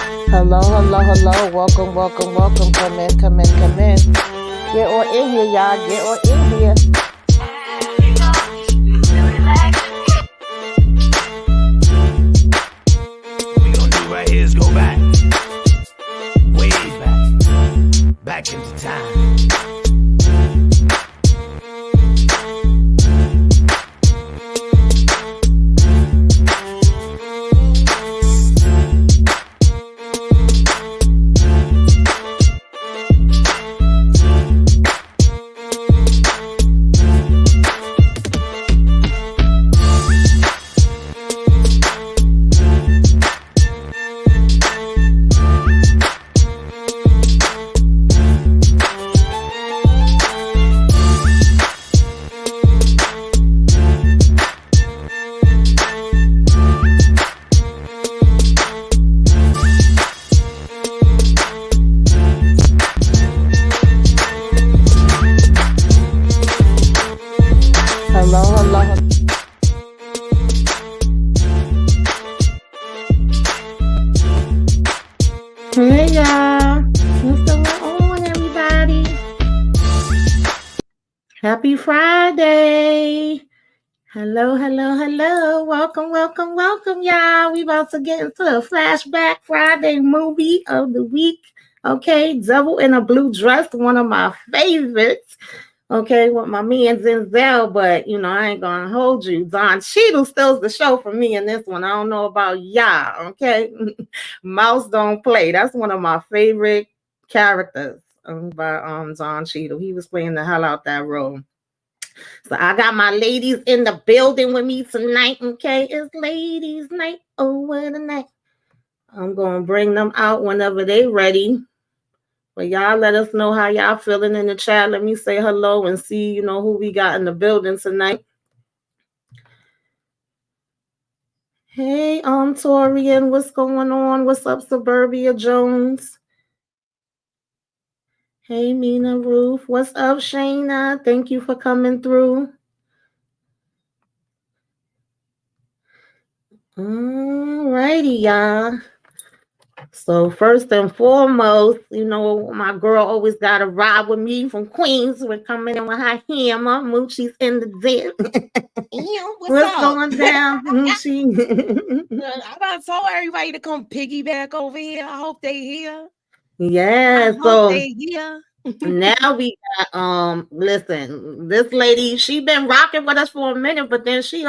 Hello, hello, hello. Welcome, welcome, welcome. Come in, come in, come in. Get on in here, y'all. Get on in here. What we gonna do right here is go back. Way back. Back into time. Hello, hello, hello. Hey, y'all. What's going on, everybody? Happy Friday. Hello, hello, hello. Welcome, welcome, welcome, y'all. We about to get into a Flashback Friday movie of the week. Okay, Devil in a Blue Dress, one of my favorites. Okay, with my man Denzel, but I ain't gonna hold you. Don Cheadle steals the show for me in this one. I don't know about y'all. Okay, Mouse don't play. That's one of my favorite characters by Don Cheadle. He was playing the hell out that role. So I got my ladies in the building with me tonight. Okay, it's ladies' night. Oh, what a night! I'm gonna bring them out whenever they ready. But y'all let us know how y'all feeling in the chat. Let me say hello and see, who we got in the building tonight. Hey, Torian, what's going on? What's up, Suburbia Jones? Hey, Mina Ruth. What's up, Shayna? Thank you for coming through. Alrighty, y'all. So first and foremost, my girl always got to ride with me from Queens. We're coming in with her hammer. Moochie's in the den. What's going down, Moochie? I done told everybody to come piggyback over here. I hope they here. Yeah, so they here. Now we got listen, this lady, she been rocking with us for a minute, but then she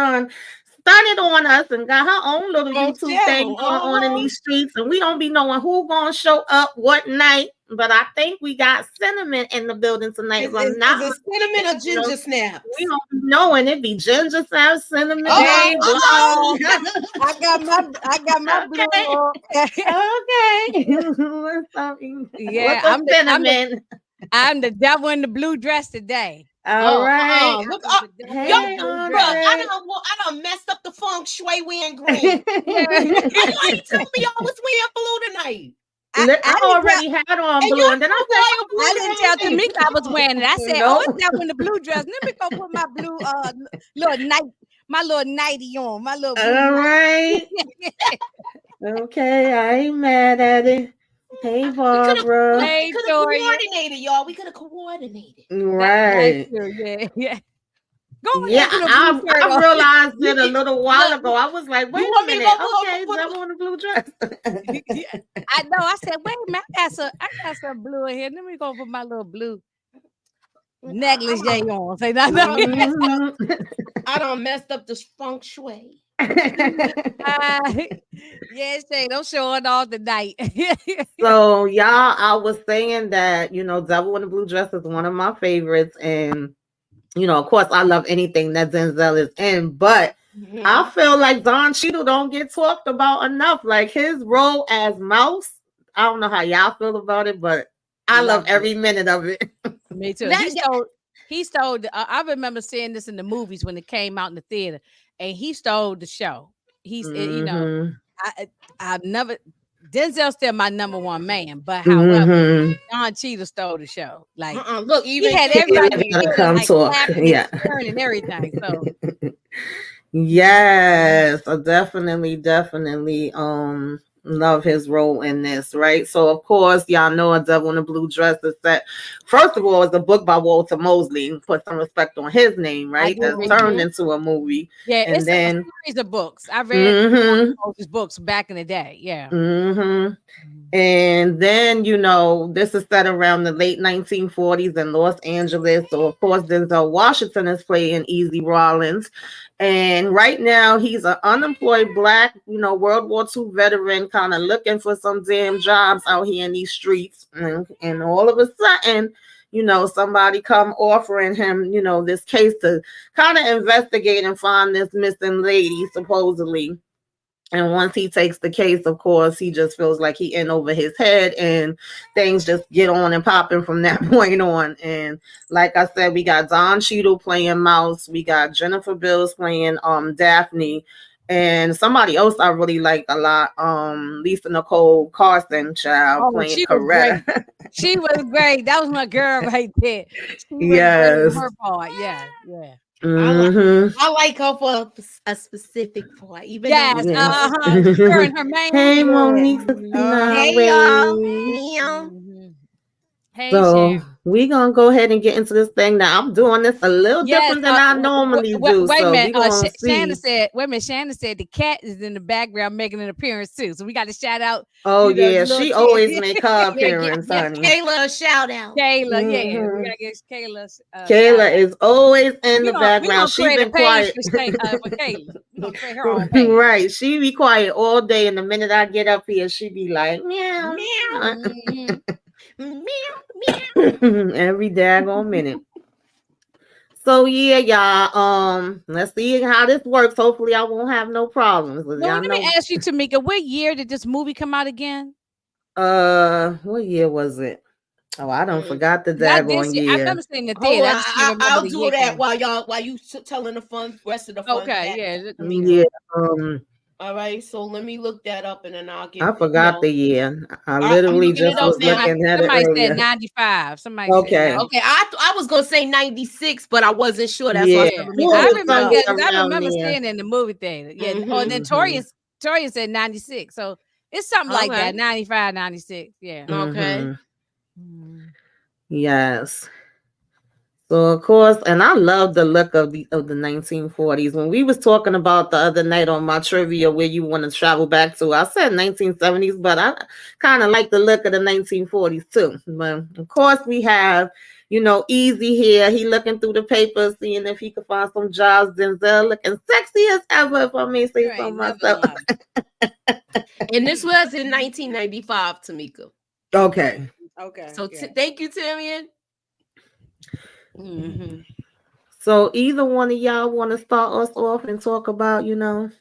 started on us and got her own little YouTube thing going on in these streets, and we don't be knowing who gonna show up what night. But I think we got Cinnamon in the building tonight. Is it Cinnamon or Ginger Snaps? We don't be knowing. It be Ginger Snaps, Cinnamon. I got my blue on. Okay. What's up? Yeah, I'm the devil in the blue dress today. All right. Look up. I done messed up the feng shui wearing green. Why you ain't tell me I was wearing blue tonight? I already had on blue, and then I didn't tell Tamika I was wearing it. I said, "Oh, it's devil in the blue dress. Let me go put my blue little nightie on. My little blue all right." Okay, I ain't mad at it. Hey, Barbara. We could have coordinated, y'all. We could have coordinated. Right. Yeah. I realized it a little while ago. I was like, wait a minute. Okay, devil in the blue dress. I know. I said, wait a minute. I got some blue in here. Let me go put my little blue negligee on. Say nothing. I done messed up this feng shui. Yes, don't show it all tonight. So, y'all, I was saying that, Devil in the Blue Dress is one of my favorites. And, of course, I love anything that Denzel is in. But I feel like Don Cheadle don't get talked about enough. Like, his role as Mouse, I don't know how y'all feel about it, but I love every minute of it. Me too. He stole. I remember seeing this in the movies when it came out in the theater, and he stole the show. He's, I've never. Denzel's still my number one man, but however, Don Cheadle stole the show. Like, look, even he had everybody come like, talk, and everything. So, yes, definitely. love his role in this, right? So of course, y'all know A Devil in a Blue Dress is set. First of all, it's a book by Walter Mosley. Put some respect on his name, right? That's turned into a movie. Yeah, and it's then a series of books. I read Moses' books back in the day. Yeah. And then, this is set around the late 1940s in Los Angeles. So, of course, Denzel Washington is playing Easy Rollins. And right now, he's an unemployed Black, World War II veteran, kind of looking for some damn jobs out here in these streets. And all of a sudden, somebody come offering him, this case to kind of investigate and find this missing lady, supposedly. And once he takes the case, of course, he just feels like he in over his head, and things just get on and popping from that point on. And like I said, we got Don Cheadle playing Mouse. We got Jennifer Bills playing Daphne. And somebody else I really like a lot, Lisa Nicole Carson, playing Coretta. She was great. That was my girl right there. She was yes. Her part. Yeah, yeah. I like her for a specific part. Even her and her man. Hey, Monique. Hey, y'all. Hey, so we gonna go ahead and get into this thing. Now I'm doing this a little different than I normally do. Wait a minute. Shannon said the cat is in the background making an appearance too. So we got to shout out. Oh yeah, she always make her appearance, honey. Kayla, a shout out. Kayla, yeah, we gotta get Kayla. Kayla is always in the background. She's been quiet. For Kayla. We gonna create her own page. Right, she be quiet all day, and the minute I get up here, she be like meow meow. Meow, meow. Every daggone minute. So yeah, y'all. Let's see how this works. Hopefully, I won't have no problems. Let me ask you, Tamika, what year did this movie come out again? What year was it? Oh, I don't forgot the daggone year. I've never seen the theater. I'll do that while you telling the rest of the fun. Okay, yeah. All right, so let me look that up and then I'll get. I forgot the year. I literally just was looking at it earlier. Somebody said 95. Somebody okay. Said okay. I was gonna say 96, but I wasn't sure. That's why I remember seeing it in the movie theater. Yeah. And then Torian said 96. So it's something like that. 95, 96. Yeah. Okay. Yes. So of course, and I love the look of the 1940s. When we was talking about the other night on my trivia where you want to travel back to, I said 1970s, but I kind of like the look of the 1940s too. But of course, we have Easy here. He looking through the papers, seeing if he could find some jobs. Denzel looking sexy as ever, if I may say so myself. And this was in 1995, Tamika. Okay. So thank you, Timian. So either one of y'all want to start us off and talk about, look,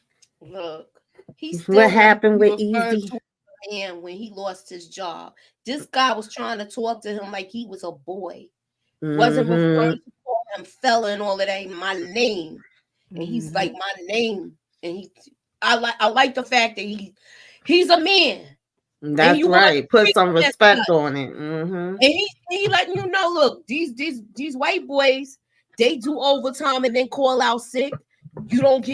what happened with Easy and when he lost his job. This guy was trying to talk to him like he was a boy. Wasn't referring to call him fella and all of that. My name, and he's like my name, and I like the fact that he's a man. That's right. Put some respect on it. And he letting you know, look, these white boys, they do overtime and then call out sick. I don't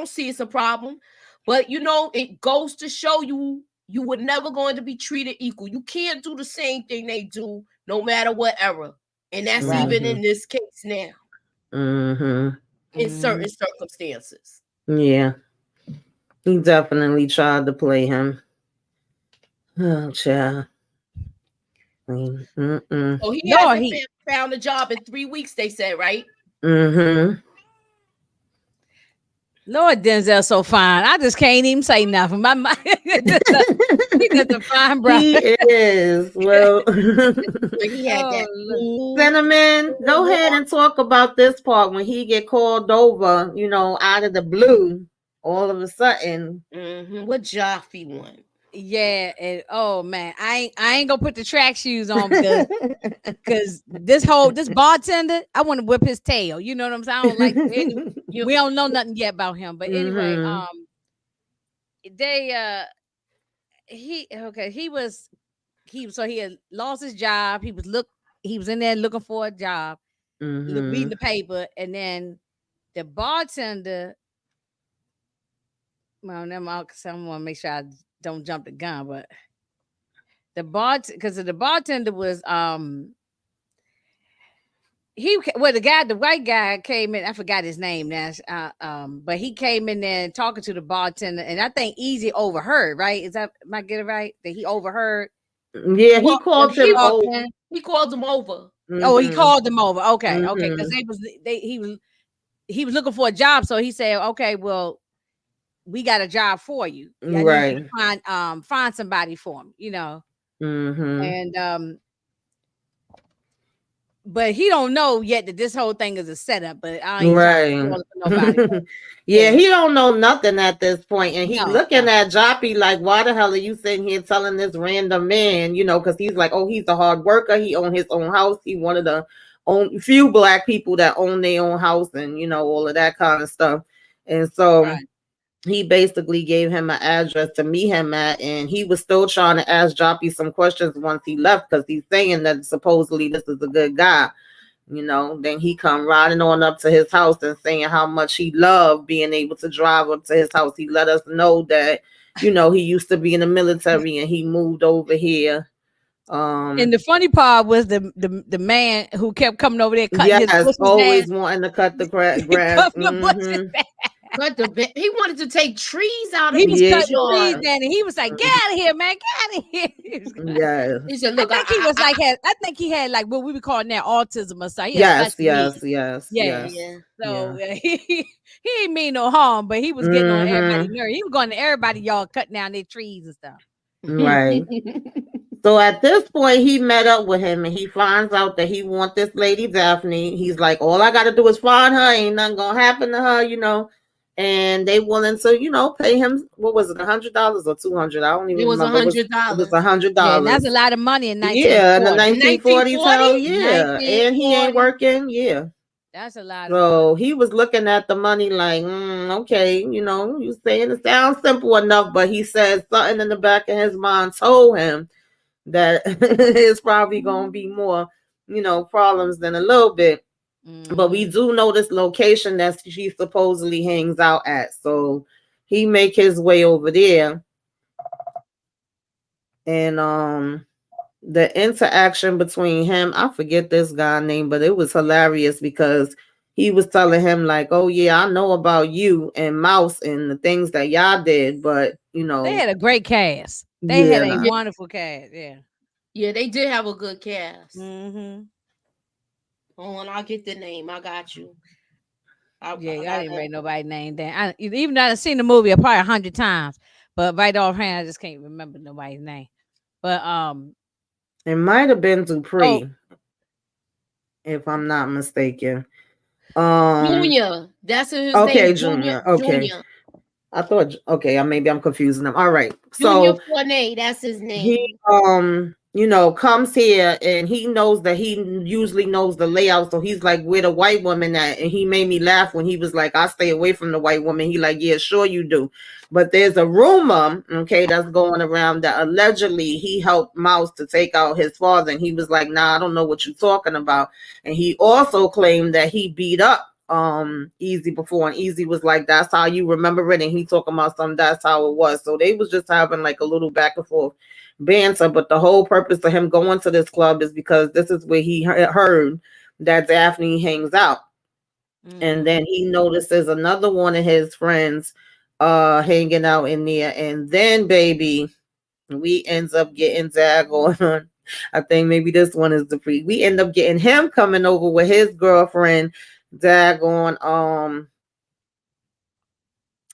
see it's a problem. But it goes to show you were never going to be treated equal. You can't do the same thing they do, no matter what era. And that's even in this case now. In certain circumstances. Yeah. He definitely tried to play him. Oh, child. Oh, he found a job in 3 weeks, they said, right? Lord, Denzel's so fine. I just can't even say nothing. My mind, he's just a fine brother. He is. Well, Cinnamon, go ahead and talk about this part when he get called over, out of the blue. All of a sudden, what job he want? Yeah, and oh man, I ain't gonna put the track shoes on because this bartender, I want to whip his tail. You know what I'm saying? I don't like we don't know nothing yet about him, but anyway, he had lost his job. He was in there looking for a job, reading the paper, and then the bartender well, them out because I want to make sure I don't jump the gun, but because the bartender was the white guy came in. I forgot his name now. But he came in there talking to the bartender, and I think Easy overheard. Right? Am I get it right? That he overheard. Yeah, he called him over. He called him over. Oh, he called him over. Okay, Mm-hmm. okay, because he was looking for a job, so he said, "Okay, well, we got a job for you. I need you to find somebody for him, you know." Mm-hmm. And but he don't know yet that this whole thing is a setup. But I ain't trying to spoil it for nobody. Yeah, he don't know nothing at this point, and he looking no. at Joppy like, "Why the hell are you sitting here telling this random man?" You know, because he's like, "Oh, he's a hard worker. He own his own house. He one of the few black people that own their own house, and you know all of that kind of stuff." And so he basically gave him an address to meet him at, and he was still trying to ask Joppy some questions once he left because he's saying that supposedly this is a good guy. You know, then he come riding on up to his house and saying how much he loved being able to drive up to his house. He let us know that, you know, he used to be in the military and he moved over here. And the funny part was the man who kept coming over there cutting his bushes always down. wanting to cut the grass. But he wanted to take trees out of he was cutting yard. trees down, and he was like, "Get out of here, man! Get out of here!" Yeah. He said, "Look, I think he had like what we would call now autism or something. Yes. So he ain't mean no harm, but he was getting on everybody's nerves. He was going to everybody y'all cutting down their trees and stuff. Right. So at this point, he met up with him and he finds out that he wants this lady Daphne. He's like, all I got to do is find her. Ain't nothing going to happen to her, you know. And they willing to, you know, pay him. What was it, $100 or $200? I don't even remember. It was $100. It was $100. Yeah, that's a lot of money in 1940s. Yeah, in the 1940s. Hell yeah. And he ain't working. Yeah. That's a lot. So he was looking at the money like, okay, you know, you saying it sounds simple enough, but he said something in the back of his mind told him that it's probably going to be more, you know, problems than a little bit. But we do know this location that she supposedly hangs out at. So he make his way over there. And the interaction between him, I forget this guy's name, but it was hilarious because he was telling him like, "Oh yeah, I know about you and Mouse and the things that y'all did, but you know." They had a great cast. They had a wonderful cast. Yeah, they did have a good cast. Mm-hmm. Oh, and I'll get the name. I got you. I didn't write nobody's name down. Even though I've seen the movie probably 100 times, but right offhand, I just can't remember nobody's name. But it might have been Dupree, if I'm not mistaken. Junior, that's his name. Junior. Okay. Junior. I thought, maybe I'm confusing them. All right. Junior Fournet, that's his name. He, you know, comes here and he knows that he usually knows the layout. So he's like, where the white woman at? And he made me laugh when he was like, I stay away from the white woman. He like, yeah, sure you do. But there's a rumor, that's going around that allegedly he helped Mouse to take out his father. And he was like, nah, I don't know what you're talking about. And he also claimed that he beat up Easy before, and Easy was like, that's how you remember it, and he talking about something, that's how it was. So they was just having like a little back and forth banter, but the whole purpose of him going to this club is because this is where he heard that Daphne hangs out. And then he notices another one of his friends hanging out in there, and then baby, we ends up getting daggone. I think maybe this one is the pre. We end up getting him coming over with his girlfriend. Daggone,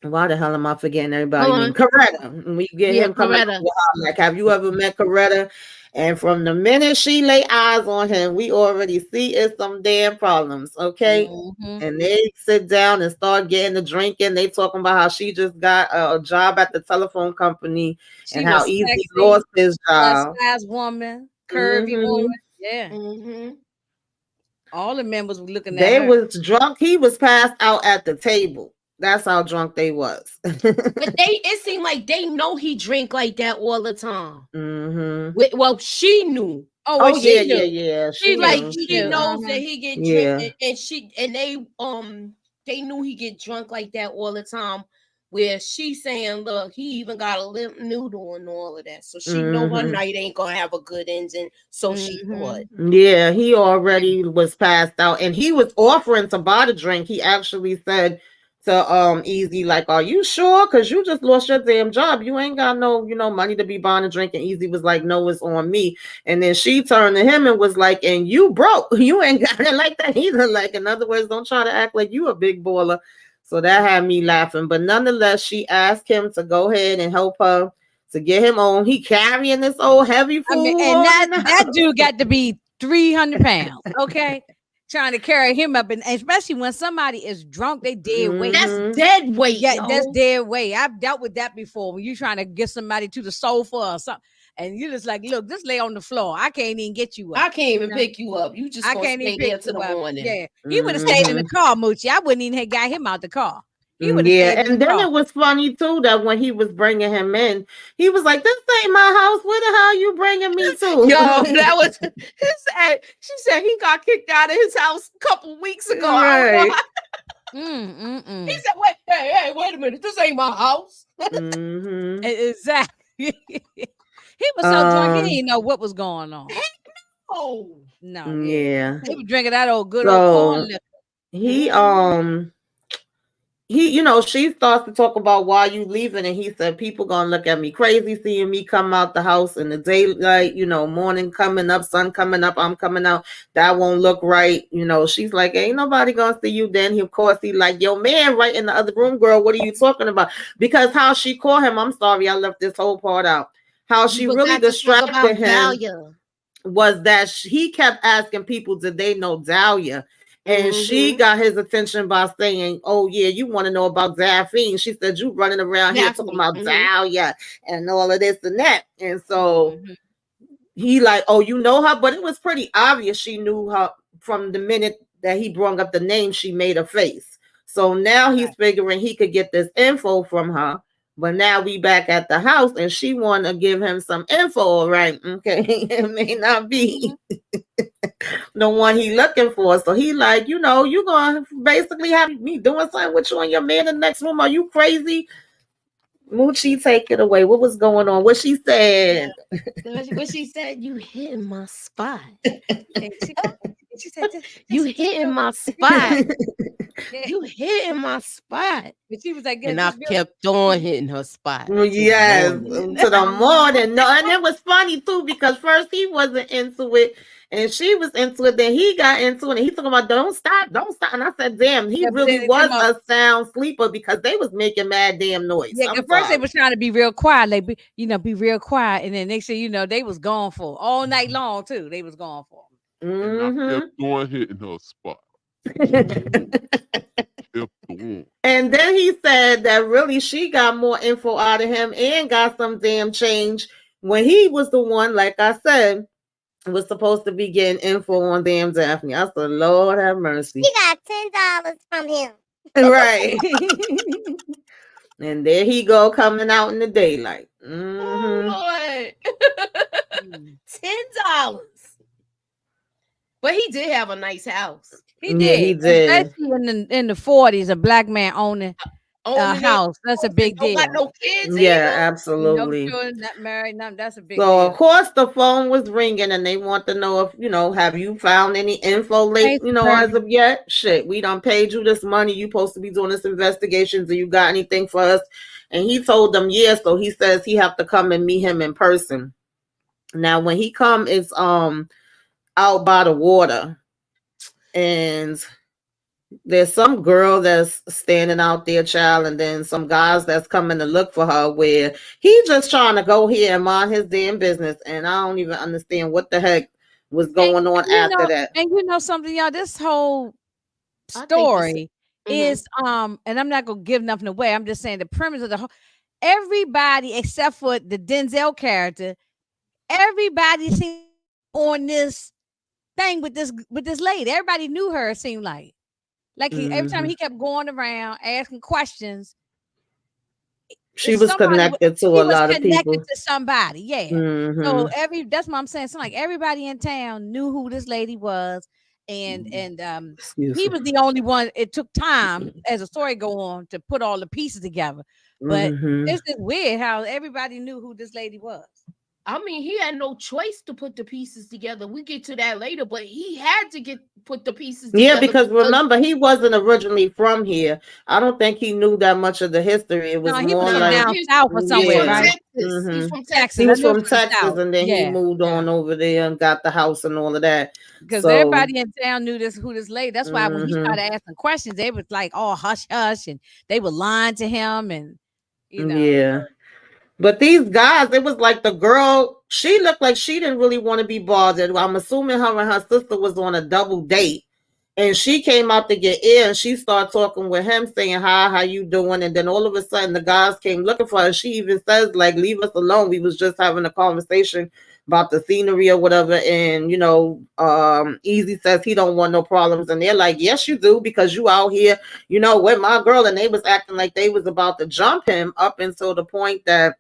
why the hell am I forgetting everybody name? Coretta. We get him coming over. Like, have you ever met Coretta? And from the minute she lay eyes on him, we already see it's some damn problems, okay? And they sit down and start getting the drinking. They talking about how she just got a job at the telephone company and how Easy lost his job. Plus-size woman, curvy woman, yeah. All the members were looking at her. They was drunk. He was passed out at the table. That's how drunk they was. But it seemed like they know he drink like that all the time. Well, she knew. Yeah. She knows that he get drink, and they knew he get drunk like that all the time where she's saying, look, he even got a limp noodle and all of that. So she know her night ain't gonna have a good ending. So she thought. Yeah, he already was passed out and he was offering to buy the drink. He actually said to Easy, like, are you sure? Because you just lost your damn job. You ain't got no, money to be buying a drink. And Easy was like, no, it's on me. And then she turned to him and was like, and you broke. You ain't got it like that either. Like, in other words, don't try to act like you a big baller. So that had me laughing. But nonetheless, she asked him to go ahead and help her to get him on. He carrying this old heavy fool. And that dude got to be 300 pounds. Okay. Trying to carry him up, and especially when somebody is drunk, they dead weight. That's dead weight. Yeah, that's dead weight. I've dealt with that before. When you're trying to get somebody to the sofa or something, and you're just like, look, just lay on the floor. I can't even get you up. I can't even pick you up. You just I can't even pick you up. Morning. Yeah, he would have stayed in the car, Moochie. I wouldn't even have got him out the car. Yeah, and then it was funny too that when he was bringing him in, he was like, "This ain't my house. Where the hell you bringing me to?" Yo, that was his. She said he got kicked out of his house a couple weeks ago. Right. He said, "Wait, hey, wait a minute. This ain't my house." Exactly. He was so drunk he didn't know what was going on. Oh no. Yeah. He was drinking that old good old corn liquor. He, she starts to talk about why you leaving, and he said people gonna look at me crazy seeing me come out the house in the daylight, morning coming up, sun coming up, I'm coming out. That won't look right. She's like, ain't nobody gonna see you. Then of course he like, yo man, right in the other room, girl, what are you talking about? Because how she called him, I'm sorry, I left this whole part out. How she really distracted him was that he kept asking people, did they know Dahlia? And she got his attention by saying, oh, yeah, you want to know about Daphne. She said, you running around here talking about Dahlia and all of this and that. And so he like, oh, you know her? But it was pretty obvious she knew her from the minute that he brought up the name. She made a face. So now he's figuring he could get this info from her. But now we back at the house and she want to give him some info, right? Okay, it may not be the one he looking for. So he like, you going to basically have me doing something with you and your man in the next room. Are you crazy? Moochie, take it away. What was going on? What she said? What she said, you hitting my spot. She said, you hitting my spot. You hitting my spot. But she was like, and I kept on hitting her spot. Yes, to the morning. No, and it was funny too because first he wasn't into it and she was into it. Then he got into it and he talking about don't stop. And I said, damn, he really was a sound sleeper because they was making mad damn noise. Yeah, at first they was trying to be real quiet, like be real quiet, and then next thing you know, they was gone for all night long too. They was gone for. And I kept on hitting her spot. And then he said that really she got more info out of him and got some damn change when he was the one, like I said, was supposed to be getting info on damn Daphne. I said, Lord have mercy. He got $10 from him. Right. And there he go coming out in the daylight. Oh, $10. But he did have a nice house. He did. Yeah, he did. Especially in the 40s, a black man owning a house. That's a big deal. Got no kids. Yeah, absolutely. No children, not married. No, that's a big deal. So of course the phone was ringing and they want to know if, have you found any info late, as of yet? Shit, we done paid you this money. You supposed to be doing this investigation. Do you got anything for us? And he told them, yeah. So he says he have to come and meet him in person. Now, when he come, it's out by the water. And there's some girl that's standing out there, child, and then some guys that's coming to look for her where he just trying to go here and mind his damn business. And I don't even understand what the heck was going on after that. And you know something, y'all, this whole story is, and I'm not going to give nothing away. I'm just saying the premise of the whole, everybody except for the Denzel character, everybody seemed on this thing with this lady. Everybody knew her, it seemed like every time he kept going around asking questions, she was connected to a lot of people. Connected to somebody, yeah. So that's what I'm saying. So like everybody in town knew who this lady was, and he was the only one. It took time as a story go on to put all the pieces together. But it's just weird how everybody knew who this lady was. I mean, he had no choice to put the pieces together. We get to that later, but he had to put the pieces together. Yeah, because remember, he wasn't originally from here. I don't think he knew that much of the history. It was more from like down south or somewhere, right? Texas. He's from Texas. He was from Texas, and then he moved on over there and got the house and all of that. Because everybody in town knew who this lady. That's why when he started asking questions, they was like, "Oh, hush, hush," and they were lying to him, and Yeah. But these guys, it was like the girl, she looked like she didn't really want to be bothered. I'm assuming her and her sister was on a double date. And she came out to get in, and she started talking with him, saying, hi, how you doing? And then all of a sudden, the guys came looking for her. She even says, like, leave us alone. We was just having a conversation about the scenery or whatever. And, Easy says he don't want no problems. And they're like, yes, you do, because you out here, with my girl. And they was acting like they was about to jump him up until the point that,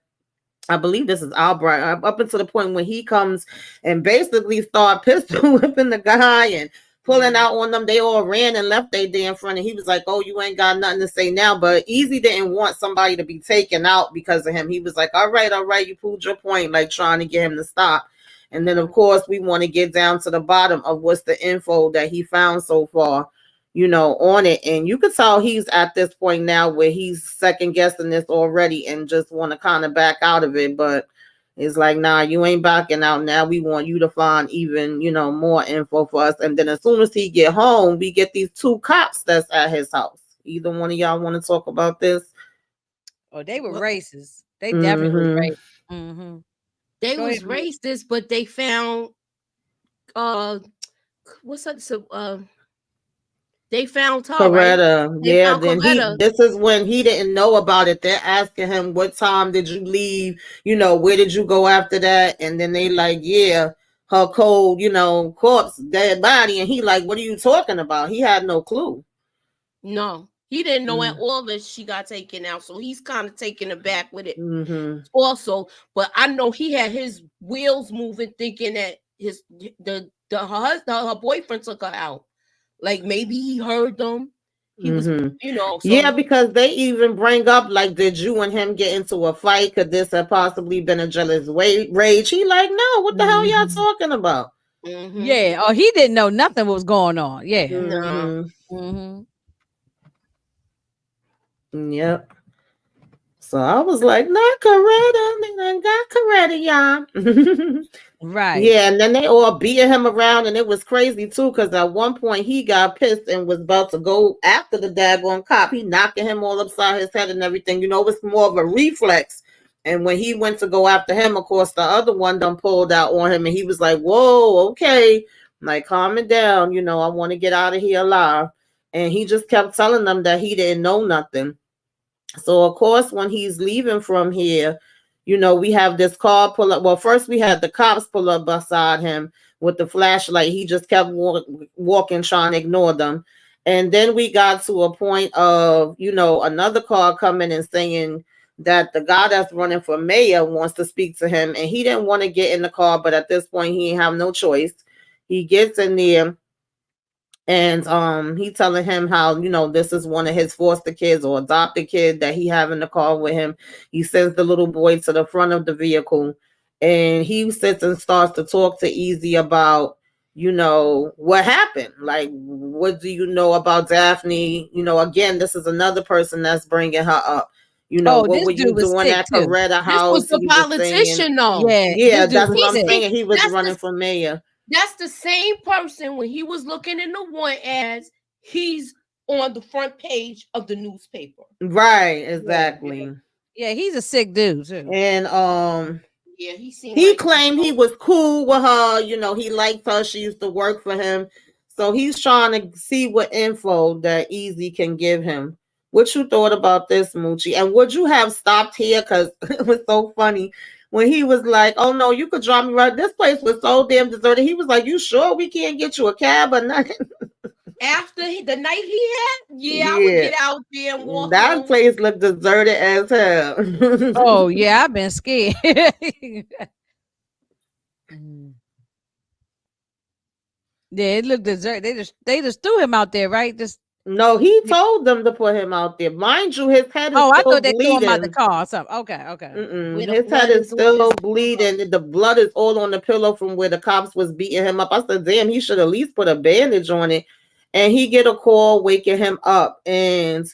I believe this is Albright, up until the point when he comes and basically start pistol whipping the guy and pulling out on them. They all ran and left their damn friend, and he was like, oh, you ain't got nothing to say now. But Easy didn't want somebody to be taken out because of him. He was like, all right, you proved your point, like trying to get him to stop. And then, of course, we want to get down to the bottom of what's the info that he found so far, on it. And you could tell he's at this point now where he's second guessing this already and just want to kind of back out of it. But it's like, nah, you ain't backing out. Now we want you to find even, more info for us. And then as soon as he get home, we get these two cops that's at his house. Either one of y'all want to talk about this? Oh, they were racist. They definitely were racist. They was racist, but they found what's that? So they found Tar, Coretta. Right? Yeah, then this is when he didn't know about it. They're asking him, what time did you leave? Where did you go after that? And then they like, yeah, her cold, corpse, dead body. And he like, what are you talking about? He had no clue. No, he didn't know at all that she got taken out. So he's kind of taken aback with it also. But I know he had his wheels moving, thinking that her boyfriend took her out. Like maybe he heard them. He was, yeah, because they even bring up, like, did you and him get into a fight? Could this have possibly been a jealous rage? He like, no, what the hell y'all talking about? Yeah, or he didn't know nothing was going on. Yeah. Yep. So I was like, not Coretta, got Coretta, y'all. Right. Yeah, and then they all beating him around, and it was crazy too, because at one point he got pissed and was about to go after the daggone cop. He knocking him all upside his head and everything. It's more of a reflex. And when he went to go after him, of course, the other one done pulled out on him, and he was like, whoa, okay. Like, calm it down. I want to get out of here alive. And he just kept telling them that he didn't know nothing. So, of course, when he's leaving from here, we have this car pull up. Well, first we had the cops pull up beside him with the flashlight. He just kept walking, trying to ignore them. And then we got to a point of, another car coming and saying that the guy that's running for mayor wants to speak to him. And he didn't want to get in the car, but at this point he didn't have no choice. He gets in there. And he telling him how, this is one of his foster kids or adopted kid that he have in the car with him. He sends the little boy to the front of the vehicle, and he sits and starts to talk to Easy about, what happened. Like, what do you know about Daphne? Again, this is another person that's bringing her up. What were you doing at Coretta House? This was the politician, though. Yeah, that's what I'm saying. He was running for mayor. That's the same person when he was looking in the want ads, he's on the front page of the newspaper. Right, exactly. Yeah, he's a sick dude too. And yeah, he claimed he was cool with her, he liked her, she used to work for him. So he's trying to see what info that Easy can give him. What you thought about this, Moochie? And would you have stopped here? Because it was so funny. When he was like, oh, no, you could drop me right. This place was so damn deserted. He was like, you sure we can't get you a cab or nothing? After the night he had? I would get out there and walk that home. Place looked deserted as hell. Oh, yeah, I've been scared. Yeah, it looked deserted. They just threw him out there, right? Just No, he told them to put him out there. Mind you, his head is Oh, I still thought they threw him out the bleeding. car or something. Okay. Where the His head blood is is on his still pillow. bleeding. The blood is all on the pillow from where the cops was beating him up. I said, damn, he should at least put a bandage on it. And he get a call waking him up. And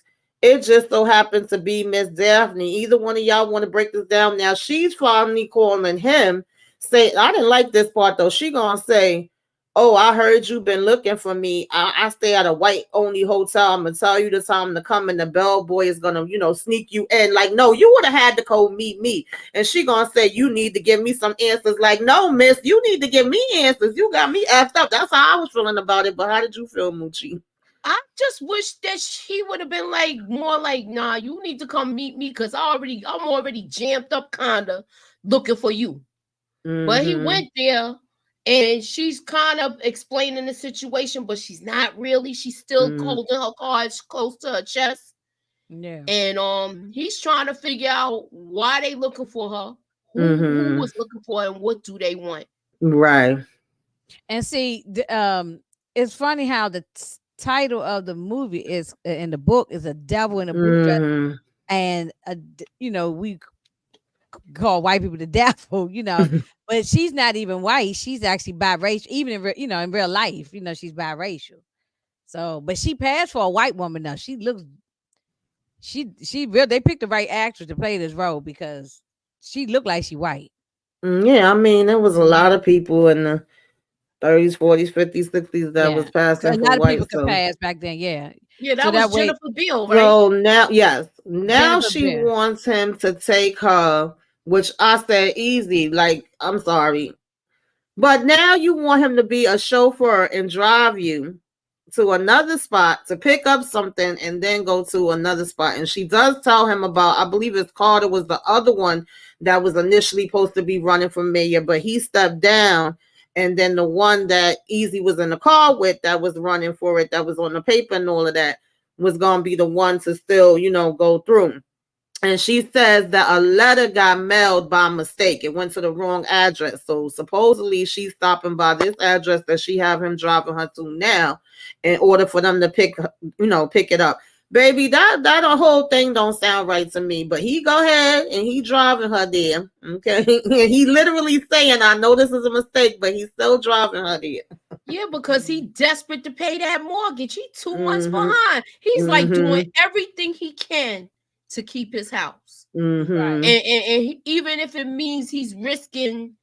it just so happened to be Miss Daphne. Either one of y'all want to break this down now. She's finally calling him. Say, I didn't like this part though. She gonna say, oh, I heard you been looking for me. I stay at a white only hotel. I'm gonna tell you the time to come, and the bellboy is gonna, sneak you in. Like, no, you would have had to go meet me. And she gonna say, you need to give me some answers. Like, no, miss, you need to give me answers. You got me effed up. That's how I was feeling about it. But how did you feel, Moochie? I just wish that he would have been like more like, nah, you need to come meet me because I'm already jammed up kinda looking for you. But he went there and she's kind of explaining the situation, but she's not really. She's still holding her cards close to her chest. Yeah. And he's trying to figure out why they looking for her, who was looking for her, and what do they want. Right. And see, it's funny how the title of the movie is in the book is A Devil in a Blue Dress, and we call white people the devil, but she's not even white. She's actually biracial, even in real life, she's biracial. So, but she passed for a white woman now. She looks, they picked the right actress to play this role because she looked like she white. Yeah, I mean, there was a lot of people in the 30s, 40s, 50s, 60s that was passing a for lot of white. people could pass back then. Yeah. Yeah, that So was that way, Jennifer Beal, right? So now, yes, now Jennifer she Beal. wants him to take her, which I said easy. Like, I'm sorry, but now you want him to be a chauffeur and drive you to another spot to pick up something and then go to another spot. And she does tell him about, I believe it's Carter was the other one that was initially supposed to be running for mayor, but he stepped down. And then the one that Easy was in the car with that was running for it, that was on the paper and all of that, was going to be the one to still, go through. And she says that a letter got mailed by mistake. It went to the wrong address. So supposedly she's stopping by this address that she have him driving her to now in order for them to pick it up. Baby, that whole thing don't sound right to me. But he go ahead and he driving her there. Okay. He literally saying, I know this is a mistake, but he's still driving her there. Yeah, because he desperate to pay that mortgage. He 2 months behind. He's like doing everything he can to keep his house. Right. And even if it means he's risking,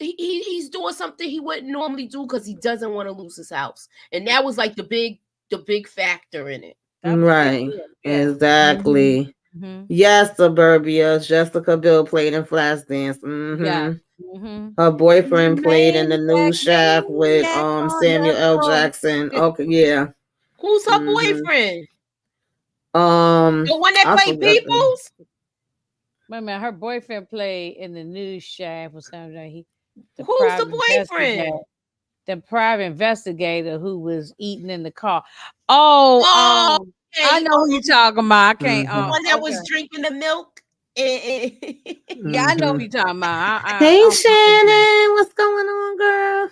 he's doing something he wouldn't normally do because he doesn't want to lose his house. And that was like the big factor in it. Right. Exactly. Yes, Suburbia. Jessica Biel played in Flashdance. Yeah. Her boyfriend played in the new Shaft with Samuel L. Jackson. Okay, yeah. Who's her boyfriend? The one that played Peoples? Wait a minute, her boyfriend played in the new Shaft or something. Who's the boyfriend? The private investigator who was eating in the car. I know who you're talking about. I can't. The one that was drinking the milk. Yeah, I know who you're talking about. Hey, Shannon, what's going on, girl?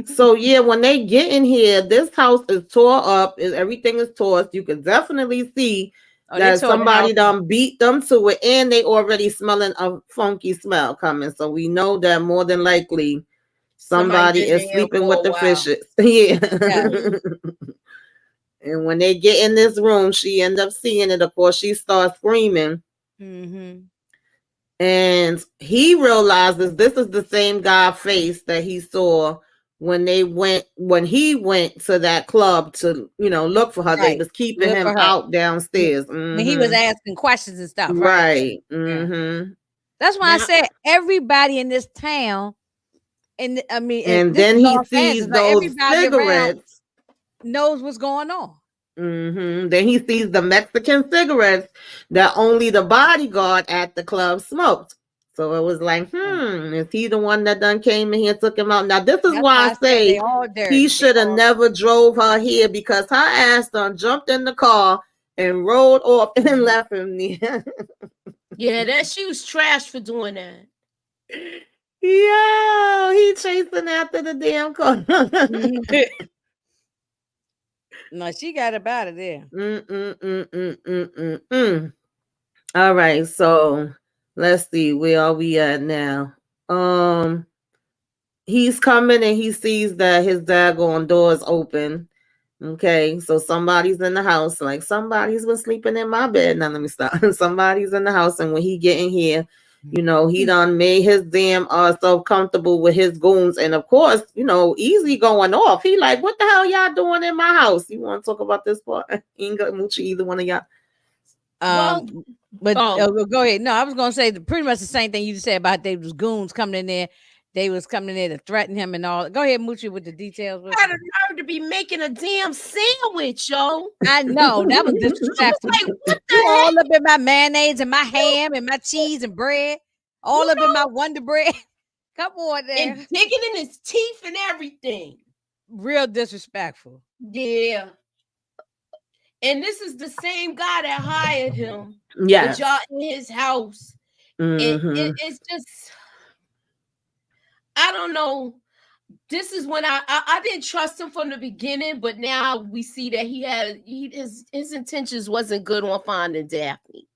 So yeah, when they get in here, this house is tore up. Everything is tossed. You can definitely see that somebody done beat them to it, and they already smelling a funky smell coming. So we know that more than likely somebody is sleeping with the fishes. Yeah. And when they get in this room, she ends up seeing it. Of course, she starts screaming. And he realizes this is the same guy face that he saw when he went to that club to look for her. They was keeping him out downstairs. When he was asking questions and stuff. Right. That's why I said everybody in this town, and then he sees those cigarettes. Knows what's going on. Then he sees the Mexican cigarettes that only the bodyguard at the club smoked. So it was like, is he the one that done came in here, took him out? Now this is why I say he should have never drove her here, because her ass done jumped in the car and rolled off and left him there. Yeah, she was trash for doing that. Yeah, he chasing after the damn car. No, she got up out of there. All right, so let's see, where are we at now? He's coming and he sees that his daggone door is open. Okay, so somebody's in the house, like somebody's been sleeping in my bed. Now let me stop. Somebody's in the house, and when he get in here, he done made his damn self comfortable with his goons, and of course, easy going off. He like, what the hell y'all doing in my house? You want to talk about this part? Inga, Moochie, either one of y'all. But go ahead. No, I was gonna say pretty much the same thing you said about they was goons coming in there. They was coming in there to threaten him and all. Go ahead, Moochie, with the details. I had a nerve to be making a damn sandwich, yo. I know that was disrespectful. Like, what the you heck? all up in my mayonnaise and my ham and my cheese and bread, all up in my Wonder Bread. Come on, there. And digging in his teeth and everything. Real disrespectful. Yeah. And this is the same guy that hired him. Yeah. Y'all in his house. It's just, I don't know. This is when I didn't trust him from the beginning, but now we see that his intentions wasn't good on finding Daphne.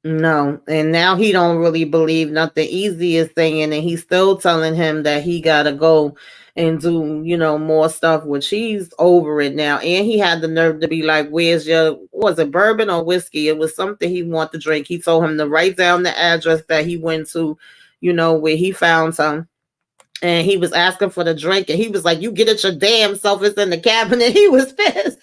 No, and now he don't really believe nothing Easy is saying, and he's still telling him that he gotta go and do, more stuff, which he's over it now. And he had the nerve to be like, where's was it bourbon or whiskey? It was something he wanted to drink. He told him to write down the address that he went to, where he found some. And he was asking for the drink, and he was like, you get it your damn self, it's in the cabinet. He was pissed.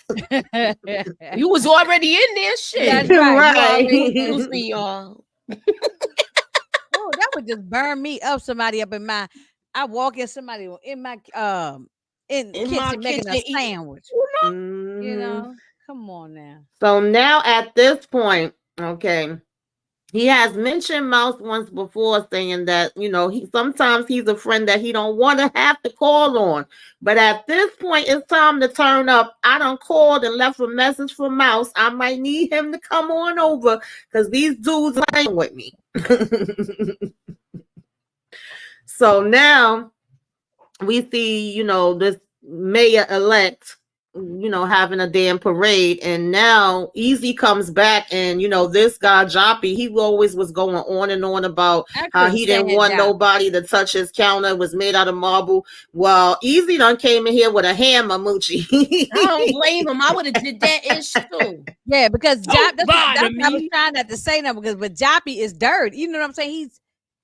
You was already in there, shit. That's right. Excuse me, y'all. Oh, that would just burn me up. Somebody up in my, I walk in somebody in my in kitchen my making kitchen a sandwich. Come on now. So now at this point, okay, he has mentioned Mouse once before, saying that, sometimes he's a friend that he don't want to have to call on. But at this point, it's time to turn up. I done called and left a message for Mouse. I might need him to come on over because these dudes are playing with me. So now we see, this mayor-elect, having a damn parade, and now Easy comes back, and this guy Joppy, he always was going on and on about how he didn't want nobody to touch his counter. It was made out of marble. Well, Easy done came in here with a hammer, Moochie. I don't blame him. I would have did that ish too. Yeah, because that's I was trying not to say that but Joppy is dirt. You know what I'm saying?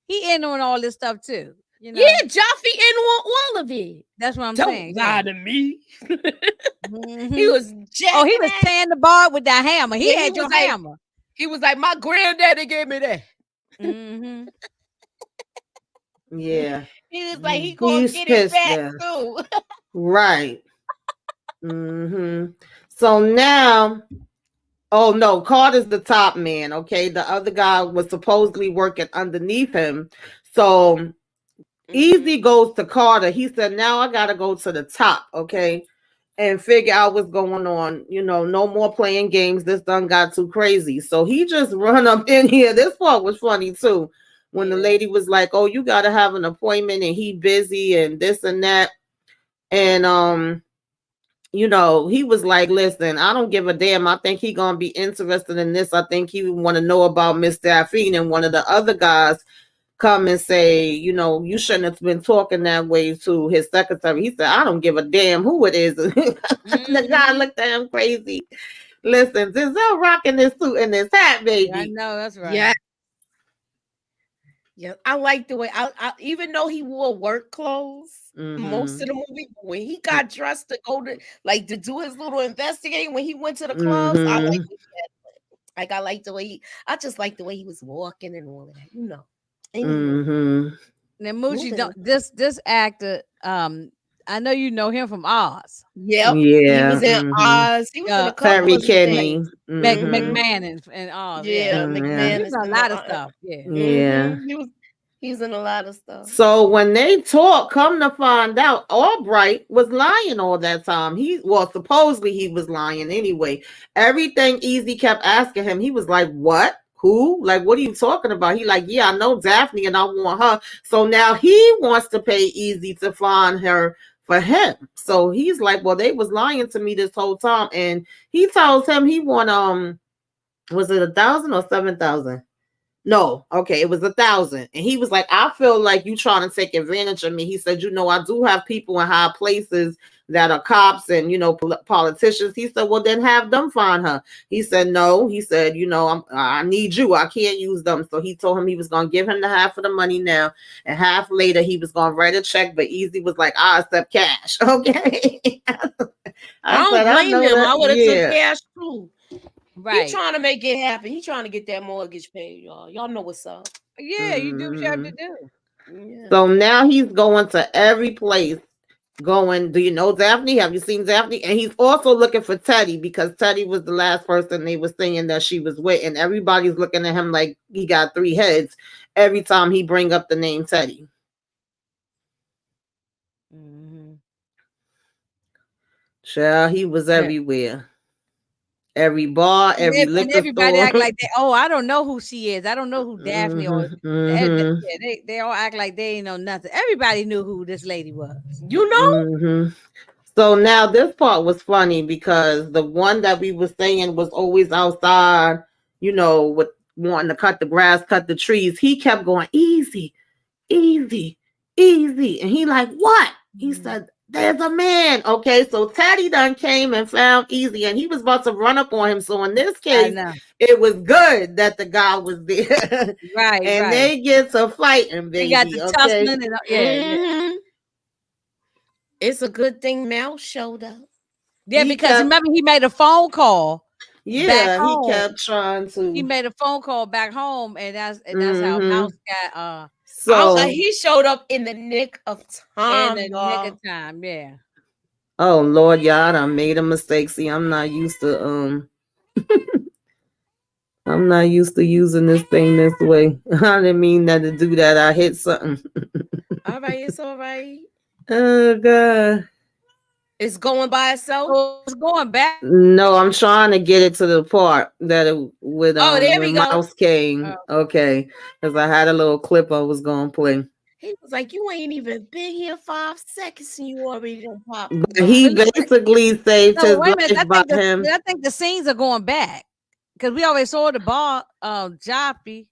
He in on all this stuff too. Yeah, Joffy in on all of it. That's what I'm saying. Don't lie to me. He was he was tearing the bar with that hammer. He had your hammer. He was like, my granddaddy gave me that. Yeah. He was like, he gonna get it back too. Right. So now, oh no, Carter's the top man. Okay, the other guy was supposedly working underneath him. So Easy goes to Carter. He said, now I gotta go to the top, okay, and figure out what's going on. No more playing games. This done got too crazy. So he just run up in here. This part was funny too. When the lady was like, oh, you gotta have an appointment and he busy and this and that. And he was like, listen, I don't give a damn. I think he gonna be interested in this. I think he want to know about Miss Daphne. And one of the other guys come and say, you shouldn't have been talking that way to his secretary. He said, I don't give a damn who it is. The guy looked at him crazy. Listen, Giselle rocking this suit and this hat, baby. I know, that's right. Yeah, I like the way I even though he wore work clothes most of the movie, when he got dressed to go to do his little investigating when he went to the clubs, I like that. I like the way I just like the way he was walking and all of that, Now, Moochie, this actor, I know you know him from Oz. Yep. Yeah. He was in Oz. He was in a couple of things. McMahon and Oz. Yeah, McMahon. He's in a lot of stuff. Yeah. He's in a lot of stuff. So when they talk, come to find out, Albright was lying all that time. Supposedly he was lying anyway. Everything Easy kept asking him, he was like, what? Who? Like, what are you talking about? He like, yeah, I know Daphne and I want her. So now he wants to pay Easy to find her for him. So he's like, well, they was lying to me this whole time. And he tells him he won, was it 1,000 or 7,000? No, okay, it was 1,000. And he was like, I feel like you trying to take advantage of me. He said, I do have people in high places that are cops and, politicians. He said, well, then have them find her. He said, no. He said, I need you. I can't use them. So he told him he was going to give him the half of the money now. And half later, he was going to write a check. But Easy was like, I accept cash. Okay. I don't blame him. I would have took cash too. Right. He trying to make it happen. He trying to get that mortgage paid, y'all. Y'all know what's up. Yeah, you do what you have to do. Yeah. So now he's going to every place. Do you know Daphne? Have you seen Daphne? And he's also looking for Teddy because Teddy was the last person they were saying that she was with. And everybody's looking at him like he got 3 heads every time he bring up the name Teddy. Child, he was everywhere. Every bar, every liquor store. Everybody act like I don't know who she is. I don't know who Daphne or they all act like they ain't know nothing. Everybody knew who this lady was. So now this part was funny because the one that we were saying was always outside, with wanting to cut the grass, cut the trees. He kept going, easy, easy, easy. And he like, what? He said, there's a man. Okay, so Teddy done came and found Easy, and he was about to run up on him. So in this case, it was good that the guy was there. Right. And they get to fighting, baby. They got the tussling and yeah. It's a good thing Mel showed up. Yeah, because remember he made a phone call. Yeah, he kept trying to. He made a phone call back home, and that's how Mouse got So he showed up in the nick of time. In the nick of time, yeah. Oh Lord, y'all, I done made a mistake. See, I'm not used to I'm not used to using this thing this way. I didn't mean that to do that. I hit something. All right, it's all right. Oh God. It's going by itself. Oh, it's going back. No, I'm trying to get it to the part that with there we go. Mouse came. Okay, because I had a little clip I was gonna play. He was like, "You ain't even been here 5 seconds, and you already done popped." He basically saved his life by him. I think the scenes are going back because we always saw the bar, Joppy.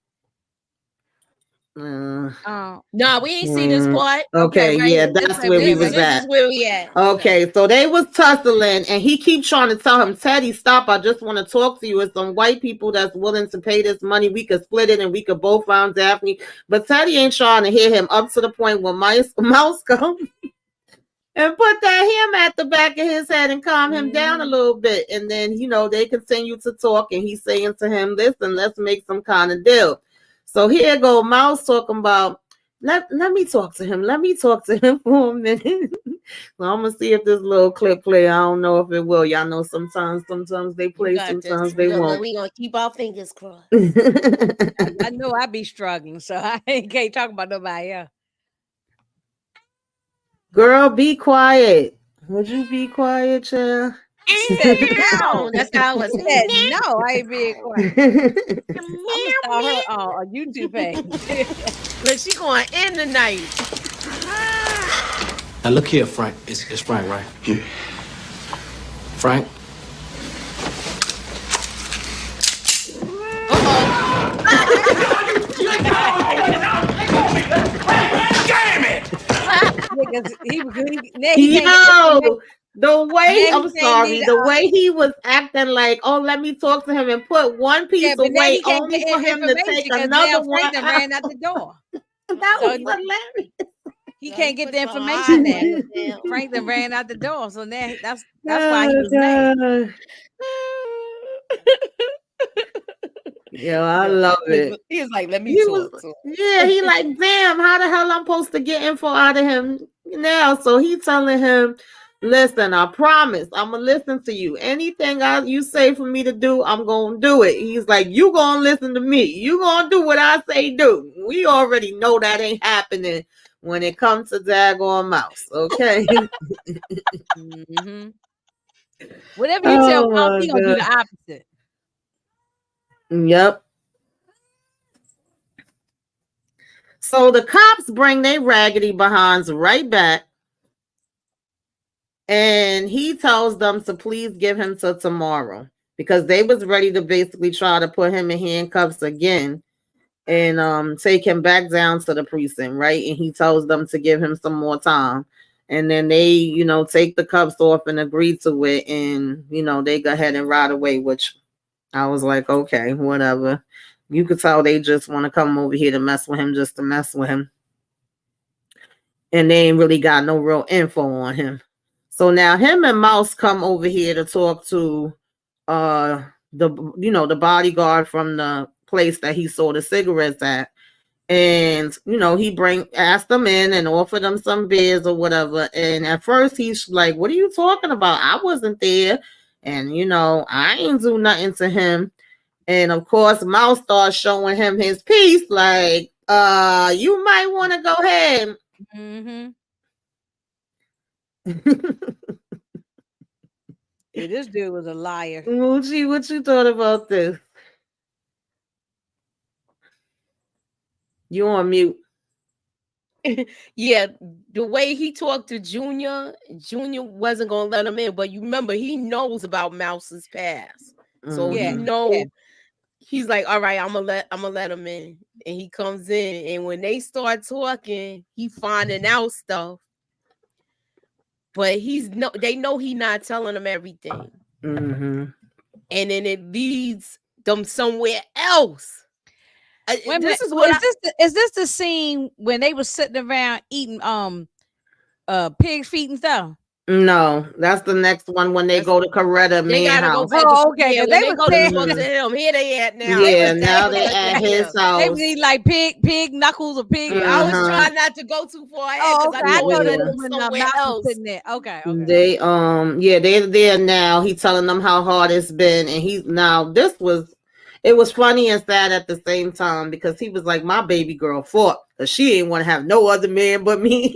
No, we ain't see this part. Okay, right? Yeah, that's where we was at. This is where we at. Okay, so they was tussling, and he keeps trying to tell him, Teddy, stop. I just want to talk to you. It's some white people that's willing to pay this money. We could split it, and we could both find Daphne. But Teddy ain't trying to hear him up to the point where Mouse comes and put that ham at the back of his head and calm him down a little bit. And then, they continue to talk, and he's saying to him, listen, let's make some kind of deal. So here go Mouse talking about, let me talk to him. Let me talk to him for a minute. So I'm going to see if this little clip play. I don't know if it will. Y'all know sometimes they play, sometimes they won't. We're going to keep our fingers crossed. I know I be struggling, so I can't talk about nobody else. Girl, be quiet. Would you be quiet, child? No, that's how I was said. No, I ain't being quiet. I'm gonna start her on a YouTube page. But she going in tonight. Now look here, Frank. It's Frank, right? Yeah. Frank. Damn it! The way the way he was acting like, oh, let me talk to him and put one piece away only for him to take another one. Ran out the door. That was hilarious. He can't get the information now. Franklin ran out the door, so now that's why he was mad. Yeah, I love it. He was like, let me talk to him. Yeah, he like, damn, how the hell I'm supposed to get info out of him now? So he telling him, listen, I promise I'm gonna listen to you. Anything you say for me to do, I'm gonna do it. He's like, you gonna listen to me. You gonna do what I say do. We already know that ain't happening when it comes to daggone Mouse, okay? Whatever you tell Mouse, he gonna do the opposite. Yep. So the cops bring their raggedy behinds right back. And he tells them to please give him till tomorrow because they was ready to basically try to put him in handcuffs again and take him back down to the precinct, right? And he tells them to give him some more time. And then they, take the cuffs off and agree to it. And, they go ahead and ride away, which I was like, okay, whatever. You could tell they just want to come over here to mess with him just to mess with him. And they ain't really got no real info on him. So now him and Mouse come over here to talk to the bodyguard from the place that he saw the cigarettes at. And he asked them in and offered them some beers or whatever. And at first he's like, what are you talking about? I wasn't there. And I ain't do nothing to him. And of course Mouse starts showing him his piece, like, you might want to go ahead. Yeah, this dude was a liar. Moochie, what you thought about this? You on mute. Yeah, the way he talked to Junior wasn't gonna let him in, but you remember he knows about Mouse's past, so he know. He's like, all right, I'm gonna let him in, and he comes in, and when they start talking, he finding out stuff, but they know he not telling them everything, and then it leads them somewhere else. Is this the scene when they was sitting around eating pig feet and stuff? No, that's the next one when they go to Coretta Man house. Okay, when they go to talk to him. Here they at now. Yeah, now they at his house. They eat like pig knuckles or pig. I was trying not to go too far ahead because I know it was somewhere else. Sitting there. Okay. They they're there now. He's telling them how hard it's been, and it was funny and sad at the same time because he was like, my baby girl fought because she didn't want to have no other man but me.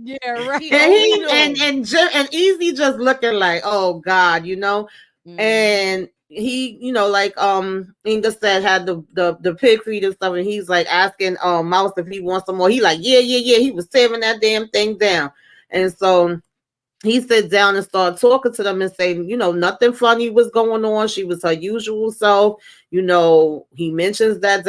Yeah, right. And Easy just looking like, oh God, and he, like Inga said, had the pig feet and stuff, and he's like asking Mouse if he wants some more. He like, yeah. He was tearing that damn thing down, and so he sat down and started talking to them and saying, nothing funny was going on. She was her usual self. He mentions that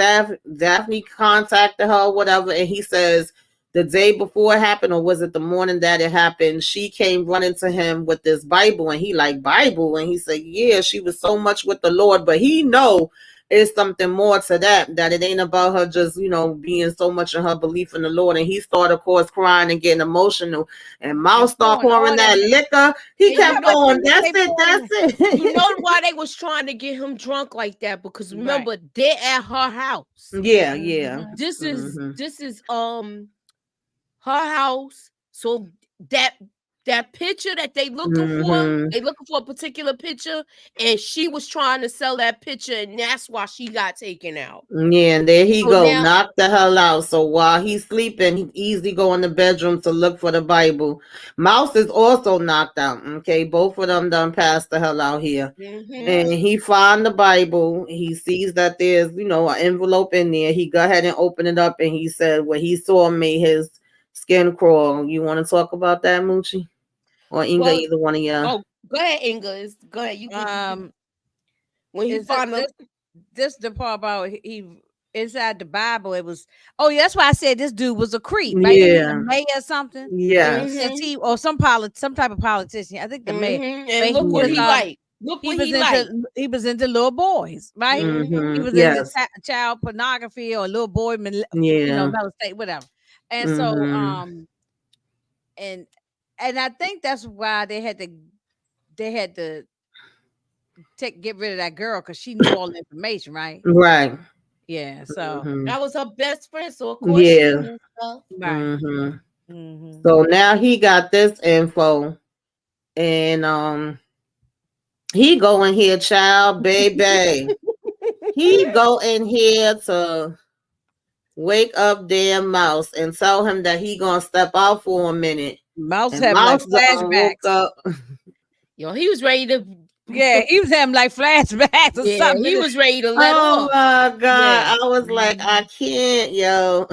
Daphne contacted her, whatever, and he says the day before it happened, or was it the morning that it happened, she came running to him with this Bible, and he like, Bible? And he said, yeah, she was so much with the Lord, but he know it's something more to that it ain't about her just, being so much in her belief in the Lord. And he started, of course, crying and getting emotional, and Mouse started pouring that liquor. He kept going, that's it. You know why they was trying to get him drunk like that? Because remember, they're at her house. Yeah. This is her house. So that picture that they looking for, they looking for a particular picture, and she was trying to sell that picture, and that's why she got taken out. Yeah, and there he knocked the hell out. So while he's sleeping, he easily go in the bedroom to look for the Bible. Mouse is also knocked out. Okay, both of them done passed the hell out here. And he find the Bible. He sees that there's an envelope in there. He go ahead and open it up, and he said what he saw made his skin crawl. You want to talk about that, Moochie? Or Inga, either one of y'all. Oh, go ahead, Inga. Go ahead. You can, when he found this the part about he inside the Bible. It was that's why I said this dude was a creep, right? Yeah, a mayor or something. Yeah, or some type of politician. I think the mayor. And look what he like. Look what he like. He was into little boys, right? He was into child pornography or little boy, molestation, whatever. And so, and I think that's why they had to get rid of that girl because she knew all the information, right? Right. Yeah. So that was her best friend. So of course, she knew stuff. Right. So now he got this info, and he go in here, child, baby. He go in here to wake up damn Mouse and tell him that he gonna step out for a minute. Mouse having like flashbacks. Yo, he was ready to. Yeah, he was having like flashbacks or something. He was ready to let off. Oh my God. I was like, I can't, yo.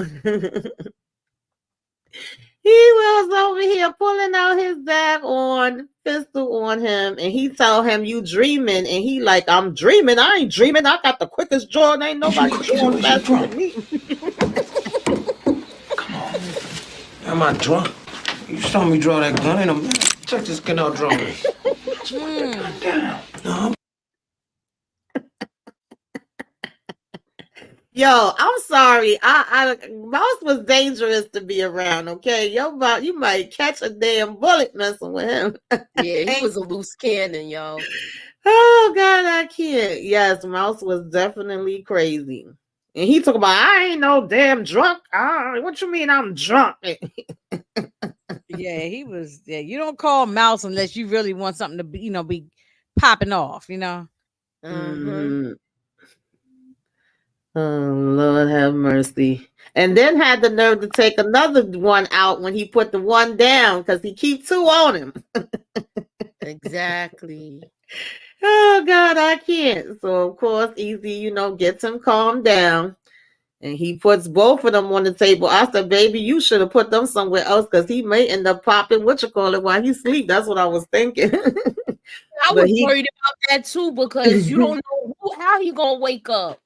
He was over here pulling out his daggone pistol on him, and he tell him, "You dreaming?" And he like, "I'm dreaming. I ain't dreaming. I got the quickest draw, and ain't nobody drawing faster than me." Come on. Am I drunk? You saw me draw that gun in a minute. Check this gun out drawing. Down. No. Yo, I'm sorry. Mouse was dangerous to be around. Okay, you might catch a damn bullet messing with him. Yeah, he was a loose cannon, yo. Oh God, I can't. Yes, Mouse was definitely crazy. And he talk about, I ain't no damn drunk. What you mean I'm drunk? Yeah, he was. Yeah, you don't call Mouse unless you really want something to be, be popping off. Mm-hmm. Oh Lord, have mercy. And then had the nerve to take another one out when he put the one down because he keep two on him. Exactly. Oh God, I can't. So of course, Easy, gets him calmed down. And he puts both of them on the table. I said, baby, you should have put them somewhere else because he may end up popping while he sleep. That's what I was thinking. I was worried about that too because you don't know how he gonna wake up.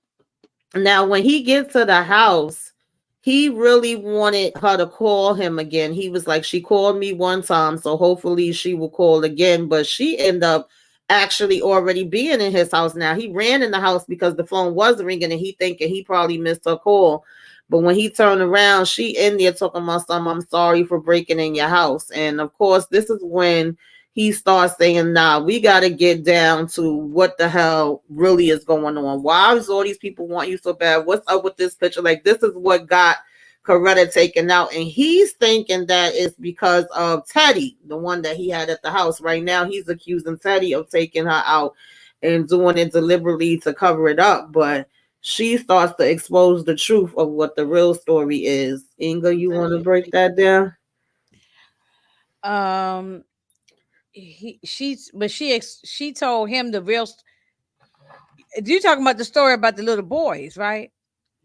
Now, when he gets to the house, he really wanted her to call him again. He was like, she called me one time, so hopefully she will call again. But she ended up actually already being in his house now. He ran in the house because the phone was ringing and he thinking he probably missed her call. But when he turned around, she in there talking about something, I'm sorry for breaking in your house. And of course, this is when he starts saying, nah, we got to get down to what the hell really is going on. Why does all these people want you so bad? What's up with this picture? Like, this is what got Coretta taken out. And he's thinking that it's because of Teddy, the one that he had at the house. Right now, he's accusing Teddy of taking her out and doing it deliberately to cover it up. But she starts to expose the truth of what the real story is. Inga, you want to break that down? She told him the real. You talking about the story about the little boys, right?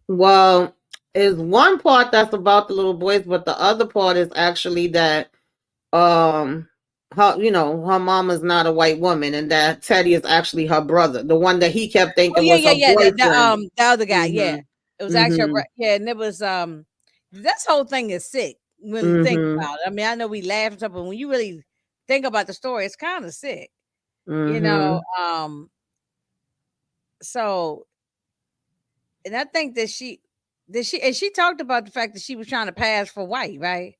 Well, is one part that's about the little boys, but the other part is actually that her mama's not a white woman and that Teddy is actually her brother, the one that he kept thinking was her boyfriend. The other guy, yeah. It was actually and it was this whole thing is sick when you think about it. I mean, I know we laugh and stuff, but when you really think about the story, it's kind of sick. So, and I think that she talked about the fact that she was trying to pass for white, right?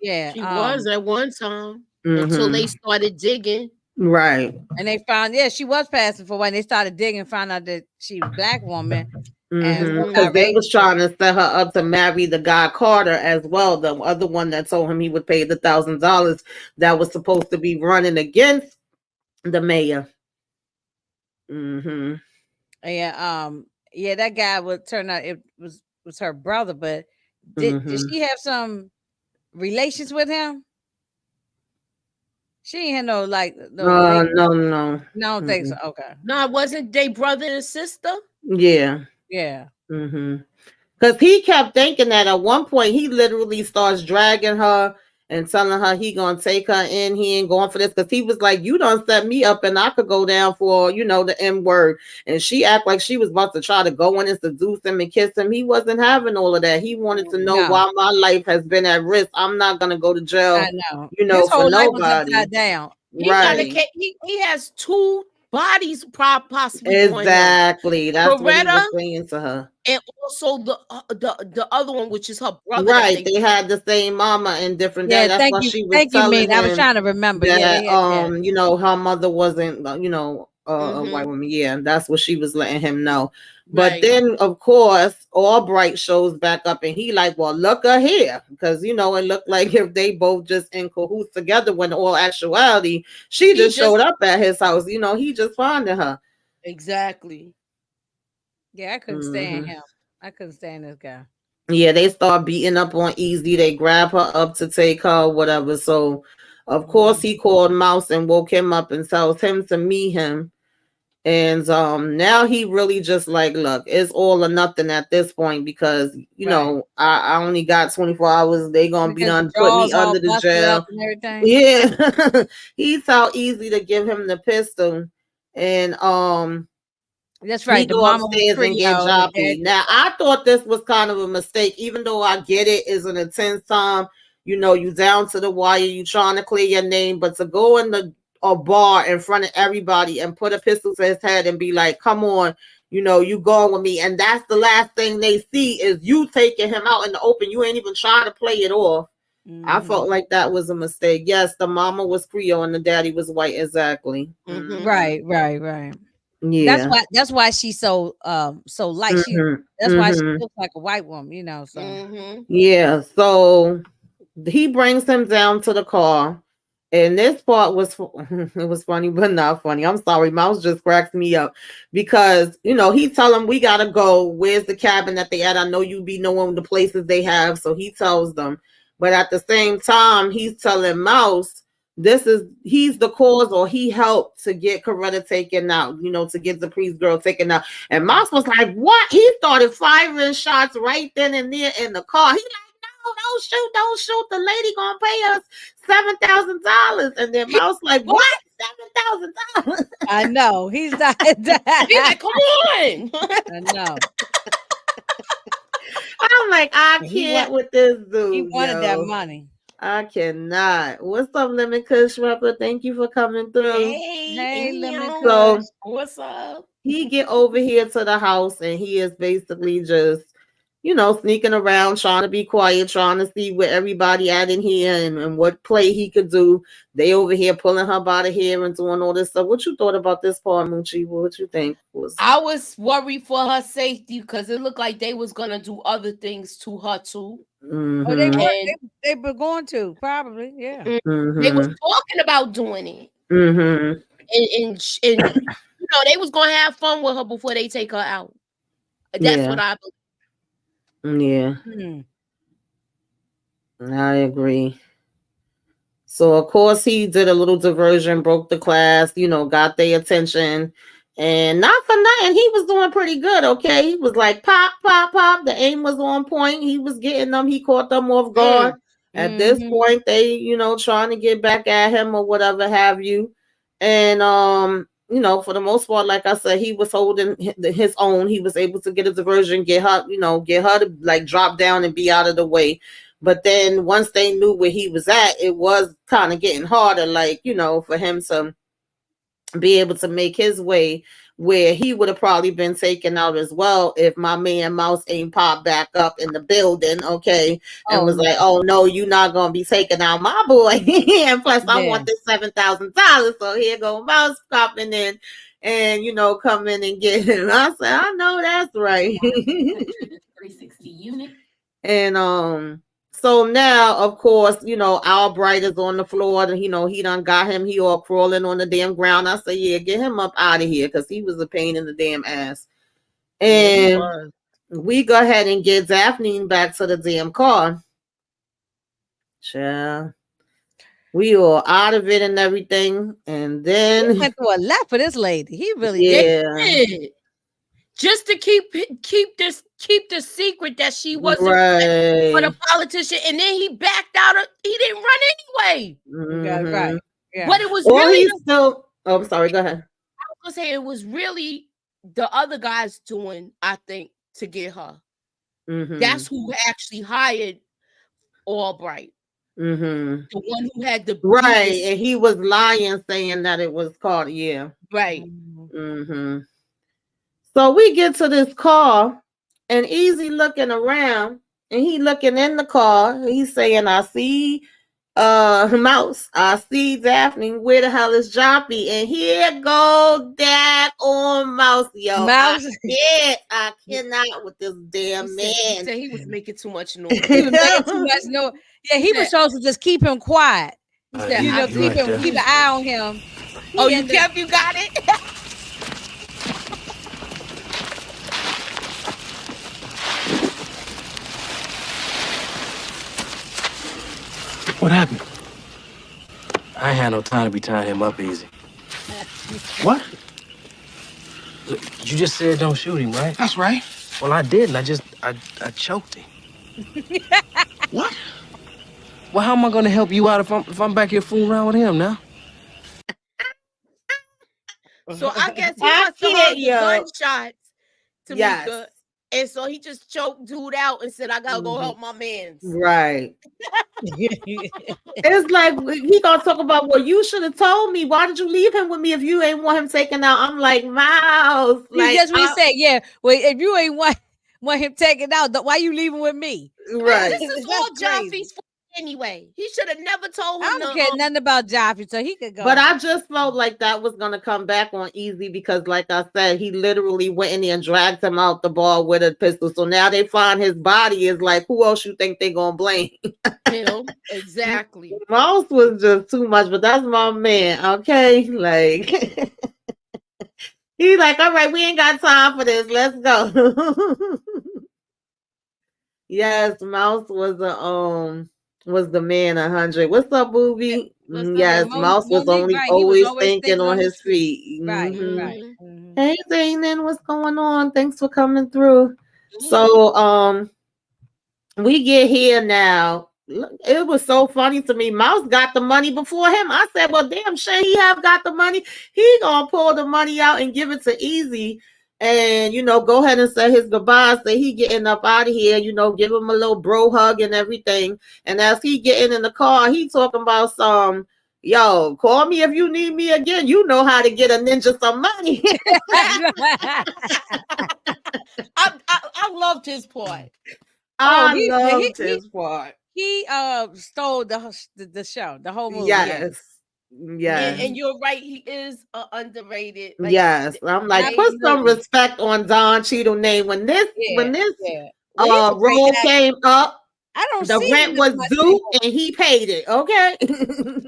Yeah, she was at one time until they started digging. Right. And they found, she was passing for white. They started digging and found out that she was a black woman. Because they was trying to set her up to marry the guy Carter as well, the other one that told him he would pay the $1,000 that was supposed to be running against the mayor. Yeah, that guy would turn out it was her brother, but did she have some relations with him? She ain't had no no. I don't think so. Okay. No, wasn't they brother and sister? Yeah. Because he kept thinking that at one point he literally starts dragging her and telling her he gonna take her in. He ain't going for this because he was like, you done set me up and I could go down for, the M word. And she act like she was about to try to go in and seduce him and kiss him. He wasn't having all of that. He wanted to know why my life has been at risk. I'm not gonna go to jail. I know. His whole for life nobody. was upside down. He has two bodies possibly. Exactly. That's what he was saying to her. And also the other one, which is her brother. Right. They had the same mama and different dads. That's why she was telling him. I was trying to remember. That, her mother wasn't, a white woman. Yeah, that's what she was letting him know. But then, of course, Albright shows back up and he like, well, look her here. Because, it looked like if they both just in cahoots together when all actuality, she just showed up at his house. He just finding her. Exactly. Yeah, I couldn't stand him. I couldn't stand this guy. Yeah, they start beating up on Easy. They grab her up to take her, whatever. So, of course, he called Mouse and woke him up and tells him to meet him. And now he really just like, look, it's all or nothing at this point because you know I only got 24 hours. They gonna be done put me under the jail. And everything. Yeah, he felt easy to give him the pistol, and that's right. he go upstairs and get joppy. Now I thought this was kind of a mistake, even though I get it is an intense time. You know, you down to the wire, you trying to clear your name, but to go in a bar in front of everybody and put a pistol to his head and be like, come on, you know, you going with me. And that's the last thing they see is you taking him out in the open. You ain't even trying to play it off. I felt like that was a mistake. Yes, the mama was Creole and the daddy was white. Exactly. Right. Yeah. That's why she's so light. That's why she looks like a white woman, you know. So yeah. So he brings him down to the car. And this part was it was funny, but not funny. I'm sorry, Mouse just cracks me up because you know he tell him we gotta go. Where's the cabin that they at? I know you be knowing the places they have, so he tells them. But at the same time, he's telling Mouse he's the cause or he helped to get Coretta taken out. You know, to get the priest girl taken out. And Mouse was like, "What?" He started firing shots right then and there in the car. He like, don't shoot. The lady gonna pay us $7,000. And then Mouse like, what? $7,000? I know. He's not. He's like, come on. I know. I'm like, I can't with this dude. He wanted that money. I cannot. What's up, Lemon Kush Rapper? Thank you for coming through. Hey, Lemon Kush. So, what's up? He get over here to the house and he is basically just, you know, sneaking around, trying to be quiet, trying to see where everybody at in here and what play he could do. They over here pulling her by the hair and doing all this stuff. What you thought about this part, Moochie? What you think? I was worried for her safety because it looked like they was gonna do other things to her too. Oh, they were going to probably, yeah. They was talking about doing it, and you know they was gonna have fun with her before they take her out. That's what I believe. Yeah, I agree. So of course he did a little diversion, broke the class, you know, got their attention, and not for nothing, he was doing pretty good. Okay, he was like pop, pop, pop. The aim was on point. He was getting them. He caught them off guard. At this point, they, you know, trying to get back at him or whatever have you, and you know, for the most part, like I said, he was holding his own. He was able to get a diversion, get her to like drop down and be out of the way. But then once they knew where he was at, it was kind of getting harder, like, you know, for him to be able to make his way where he would have probably been taken out as well if my man Mouse ain't popped back up in the building, okay, and was like, oh no, you're not gonna be taking out my boy. And plus I want this $7,000, so here go Mouse popping in and, you know, come in and get him. I said, I know that's right. 360 unit. And so now, of course, you know, Albright is on the floor. And, you know, he done got him. He all crawling on the damn ground. I say, yeah, get him up out of here because he was a pain in the damn ass. And we go ahead and get Daphne back to the damn car. Child. We all out of it and everything. And then he went to a left for this lady. He really did. Just to keep the secret that she wasn't for the politician, and then he backed out. He didn't run anyway. Right. Yeah. But it was really oh, I'm sorry. Go ahead. I was gonna say it was really the other guys doing, I think, to get her. That's who actually hired Albright. The one who had the and he was lying, saying that it was called. Right. So we get to this car and Easy looking around and he looking in the car. He's saying, I see Mouse. I see Daphne. Where the hell is Joppy? And here go Dak on Mouse, yo. Mouse. I cannot with this damn man. He said he was making too much noise. He was making too much noise. Yeah, he was supposed to just keep him quiet. He said, you know, keep an eye on him. Oh, you got it? What happened? I ain't had no time to be tying him up easy. What? Look, you just said don't shoot him, right? That's right. Well, I didn't. I choked him. What? Well, how am I gonna help you out if I'm back here fooling around with him now? So I guess he I must have can't, heard the yo. gunshots, Tamika. Yes. And so he just choked dude out and said, I gotta go help my mans. Right. It's like he gonna talk about, well, you should have told me. Why did you leave him with me if you ain't want him taken out? I'm like, Mouse. Like, That's what he said. Yeah. Well, if you ain't want him taken out, why you leaving with me? right. This is all Joffrey's fault anyway. He should have never told him. I don't care nothing about Joffrey, so he could go. But I just felt like that was gonna come back on easy because, like I said, he literally went in there and dragged him out the bar with a pistol. So now they find his body. Is like, who else you think they gonna blame? Him. Exactly. Mouse was just too much, but that's my man. Okay, like he's like, all right, we ain't got time for this. Let's go. Yes, Mouse was the man 100. What's up, movie? Yes, Mouse was always thinking on his feet. Right, Mhm. right. Hey, Zayn, what's going on? Thanks for coming through. So, we get here now. Look, it was so funny to me. Mouse got the money before him. I said, well, damn, sure he have got the money. He gonna pull the money out and give it to Easy. And, go ahead and say his goodbyes. Say he getting up out of here, give him a little bro hug and everything. And as he getting in the car, he talking about some, yo, call me if you need me again. You know how to get a ninja some money. I loved his part. I loved his part. He stole the show, the whole movie. Yes. Yes. And you're right, he is underrated. Like, yes. I'm like, put some respect on Don Cheadle's name. When this role came up, I don't the see rent was due and he paid it. Okay.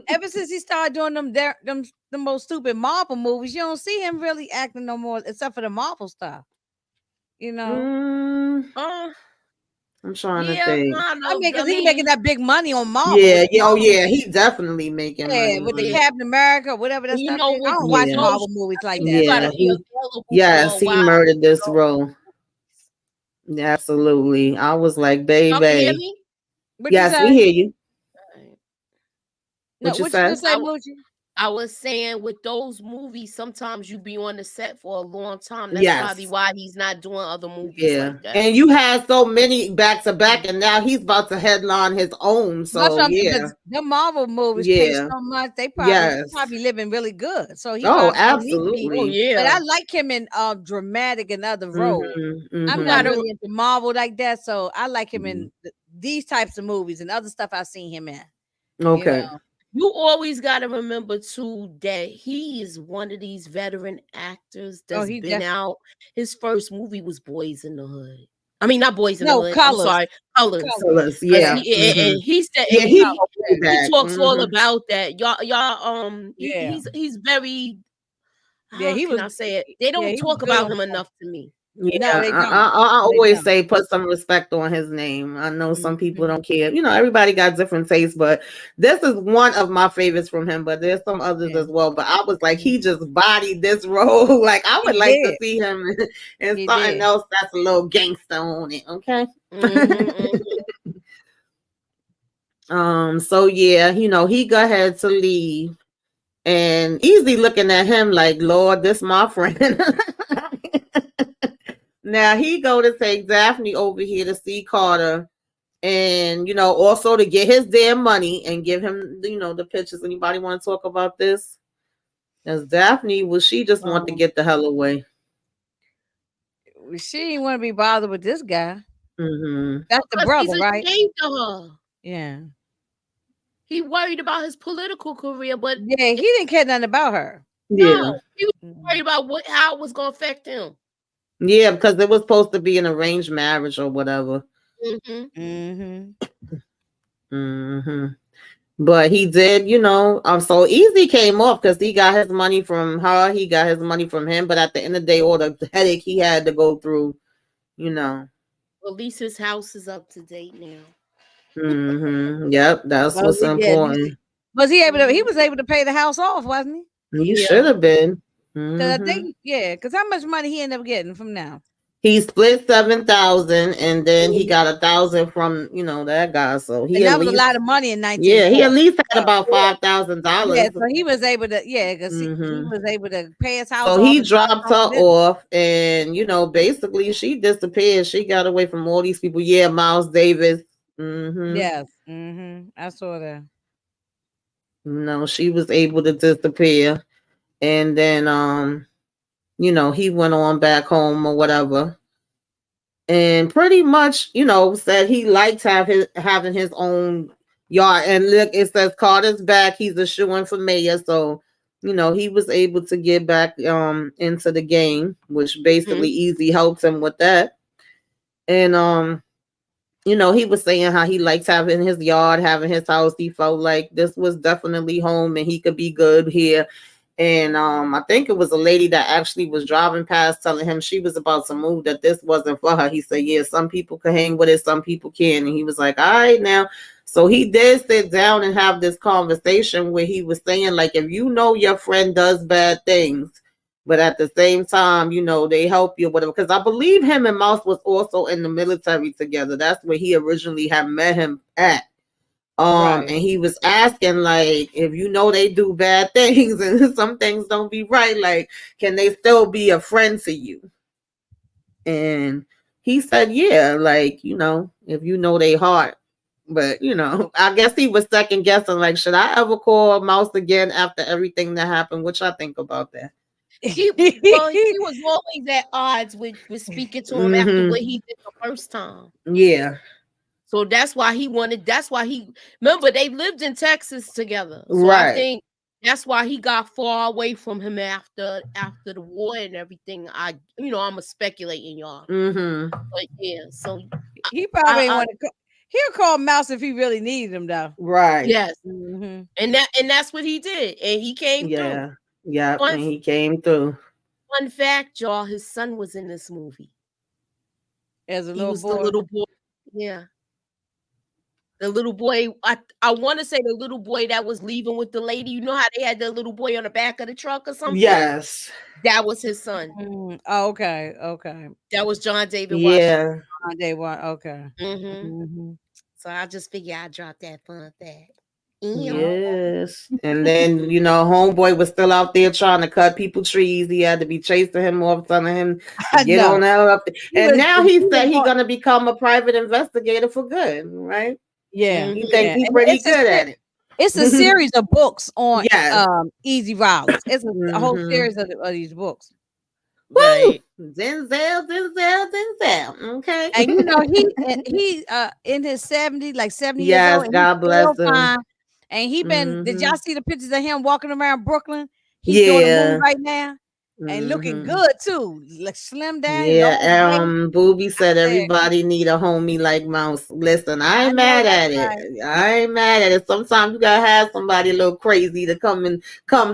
Ever since he started doing the most stupid Marvel movies, you don't see him really acting no more, except for the Marvel stuff. I'm trying to think. I mean, because he's making that big money on Marvel. Yeah, he definitely making money. With the Captain America, whatever that stuff. I don't watch Marvel movies like that. Yeah, he murdered this role. Absolutely. I was like, baby. Yes, we hear you. What you say? I was saying with those movies, sometimes you be on the set for a long time. That's probably why he's not doing other movies like that. And you had so many back to back, and now he's about to headline his own. So the Marvel movies pay so much, they probably living really good. So he absolutely. But I like him in dramatic and other roles. I'm not really into Marvel like that, so I like him in these types of movies and other stuff I've seen him in. Okay. You always got to remember too that he is one of these veteran actors that's been out. His first movie was Boys in the Hood. I mean, not Boys in the Hood. Colors. I'm sorry, Colors. Yeah. And he said he talks all about that. Y'all. He's very. I say it. They don't talk about him enough to me. Yeah, I always say put some respect on his name. I know some people don't care. Everybody got different tastes, but this is one of my favorites from him. But there's some others as well. But I was like, he just bodied this role. Like I would like to see him in something else that's a little gangster on it. Okay. So yeah, he go ahead to leave, and Easy looking at him like, Lord, this my friend. Now he go to take Daphne over here to see Carter, and also to get his damn money and give him the pictures. Anybody want to talk about this? As Daphne, she just want to get the hell away. She didn't want to be bothered with this guy. That's the brother, right? To her. Yeah. He worried about his political career, but he didn't care nothing about her. No, he was worried about how it was going to affect him. Yeah, because it was supposed to be an arranged marriage or whatever. But he did, so Easy came off because he got his money from her. He got his money from him. But at the end of the day, all the headache he had to go through, Well, at least his house is up to date now. Yep, that's what's important. Was he able to? He was able to pay the house off, wasn't he? He should have been. Because I think, because how much money he ended up getting from now? He split 7,000, and then he got 1,000 from that guy. So he and at that was least a lot of money in 1940. he at least had about $5,000. Yeah, so he was able to because he was able to pay his house So off. he dropped her off, and basically she disappeared. She got away from all these people. Yeah, Miles Davis. Yes, I saw that. She was able to disappear, and then he went on back home or whatever. And pretty much, said he liked having his own yard. And look, it says Carter's back. He's a shoo-in for mayor. So, he was able to get back into the game, which basically easy helps him with that. And he was saying how he likes having his yard, having his house. He felt like this was definitely home and he could be good here. And I think it was a lady that actually was driving past telling him she was about to move, that this wasn't for her. He said, yeah, some people can hang with it, some people can. And he was like, all right now. So he did sit down and have this conversation where he was saying, like, if your friend does bad things, but at the same time, they help you, whatever. Because I believe him and Mouse was also in the military together. That's where he originally had met him at. And he was asking, like, if they do bad things and some things don't be right, like, can they still be a friend to you? And he said, yeah, like, if they heart. But, I guess he was second guessing, like, should I ever call Mouse again after everything that happened? What y'all think about that? He was always at odds with speaking to him after what he did the first time. Yeah. So that's why remember they lived in Texas together. So right. I think that's why he got far away from him after the war and everything. I'm speculating, y'all. But yeah, so he probably want to. He'll call Mouse if he really needed him, though. Right. Yes. And that's what he did, and he came through. Yeah, and he came through. Fun fact, y'all, his son was in this movie. As a little boy. The little boy. Yeah. The little boy, I want to say the little boy that was leaving with the lady. You know how they had the little boy on the back of the truck or something? Yes. That was his son. Oh, okay. That was John David Washington. John David Washington. Okay. So I just figured I'd drop that fun fact. Yes. And then, homeboy was still out there trying to cut people trees. He had to be chasing him off, telling him to get on out up. And now he said he's going to become a private investigator for good, right? Yeah. He thinks he's pretty good at it. It's a series of books on easy violence. It's a whole series of these books. Right. Denzel. Okay. And he in his 70s, like 70 years old. God bless him. And he been, did y'all see the pictures of him walking around Brooklyn? He's doing a movie right now. And looking good too, like slim down. Yeah, Booby said everybody need a homie like Mouse. Listen, I ain't mad at it. I ain't mad at it. Sometimes you gotta have somebody a little crazy to come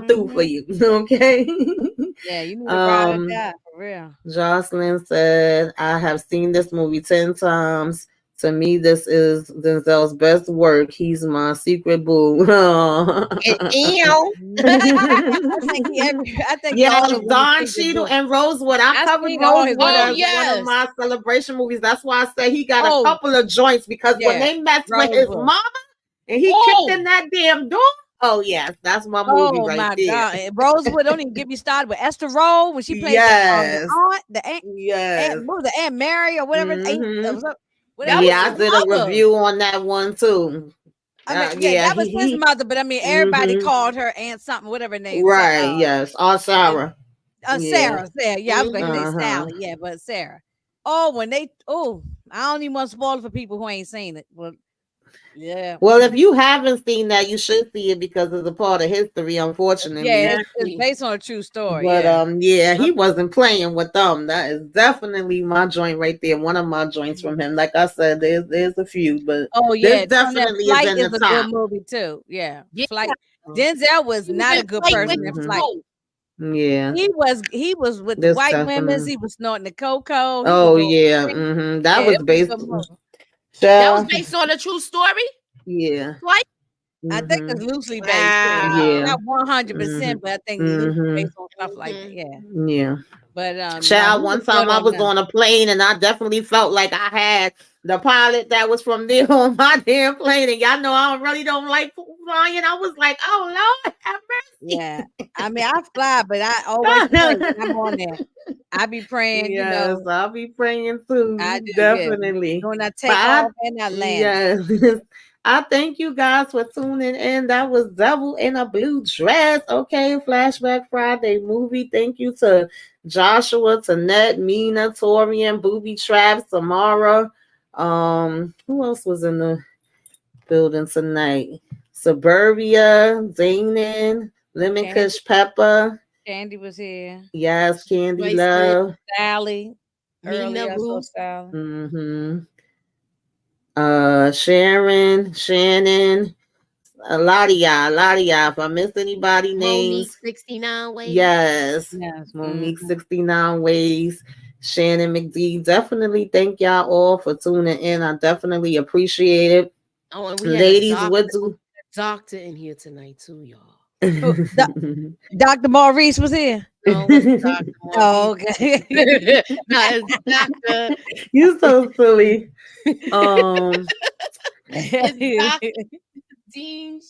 through for you. Okay. Yeah, you need to ride or die for real. Jocelyn said, I have seen this movie 10 times. To me, this is Denzel's best work. He's my secret boo. I think Don Cheadle and Rosewood. I covered Rosewood as one of my celebration movies. That's why I say he got a couple of joints, because when they messed with his mama and he kicked in that damn door. Oh yes, that's my movie right there. God. Rosewood, don't even get me started with Esther Rowe when she played the aunt, what was the Aunt Mary or whatever. I did a review on that one too. That was his mother, but I mean, everybody called her Aunt something, whatever her name. Right? Yes, Aunt Sarah. Sarah. Yeah, I was going to say Sally. Yeah, but Sarah. Oh, I don't even want to spoil it for people who ain't seen it. Well, yeah. Well, if you haven't seen that, you should see it because it's a part of history, unfortunately. Yeah, it's based on a true story. But he wasn't playing with them. That is definitely my joint right there. One of my joints from him. Like I said, there's a few, but this definitely is in the top. A good movie too. Yeah. Flight. Denzel was not a good person in Flight. Yeah, he was with the white women. He was snorting the cocoa. That was based. That was based on a true story. Yeah. Like, I think it's loosely based. Wow. Yeah. Not 100%, but I think loosely based on stuff like that. Yeah. Yeah. But Child, one time I was on a plane and I definitely felt like I had the pilot that was from there on my damn plane. And y'all know I really don't like flying. I was like, oh Lord, have mercy. Yeah. I mean, I fly, but I always pray when I'm on there. I be praying, Yes, I'll be praying too. I do, Definitely. When I But take off and I land. yes. I thank you guys for tuning in. That was Devil in a Blue Dress. Okay, Flashback Friday movie. Thank you to Joshua, Tanette, Mina, Torian, Booby Traps, Samara. Who else was in the building tonight? Suburbia, Zainin, Lemon Candy. Kush Pepper. Candy was here. Yes, Candy Bracelet. Love. Sally. Mina Earlier, I saw Ruth. Sally. Mm-hmm. Sharon, Shannon, a lot of y'all. If I missed anybody Monique names, 69 ways. yes. Yes. Monique 69 ways, Shannon McD. Definitely thank y'all all for tuning in. I definitely appreciate it. Oh, and we had Ladies, what do doctor in here tonight too, y'all. Dr. Maurice was here. No, it wasn't Dr. Oh, okay. No, it's Dr. You so silly. It's Dr. Dean.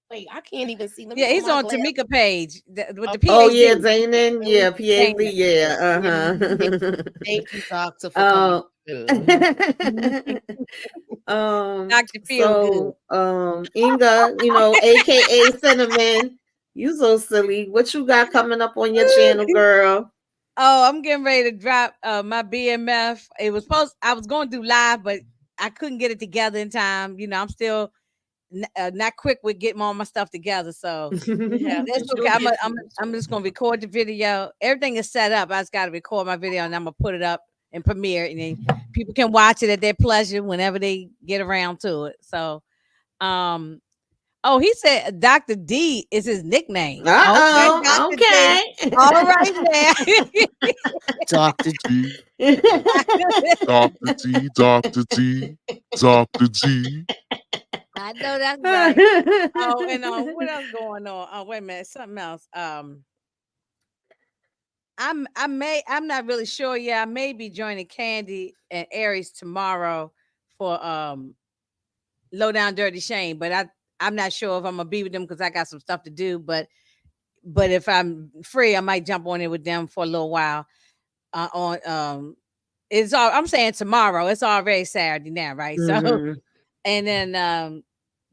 Wait, I can't even see. Yeah, he's on Tamika page with the PhD. Oh yeah, Zainin. Yeah, PhD. Zainin. Yeah. Thank you, doctor, for coming. Dr. Feelgood. Inga, aka Cinnamon. You so silly. What you got coming up on your channel, girl? Oh, I'm getting ready to drop my BMF. I was going to do live, but I couldn't get it together in time. I'm still not quick with getting all my stuff together. So that's okay. I'm just gonna record the video. Everything is set up. I just gotta record my video and I'm gonna put it up and premiere, and then people can watch it at their pleasure whenever they get around to it. So he said Dr. D is his nickname. Okay. All right now. Dr. D. Dr. D, Dr. D, Dr. D. I know that's right. And what else going on? Oh, wait a minute, something else. I'm not really sure yet. I may be joining Candy and Aries tomorrow for Low Down Dirty Shame, but I'm not sure if I'm gonna be with them because I got some stuff to do. But if I'm free, I might jump on it with them for a little while. I'm saying tomorrow. It's already Saturday now, right? So, and then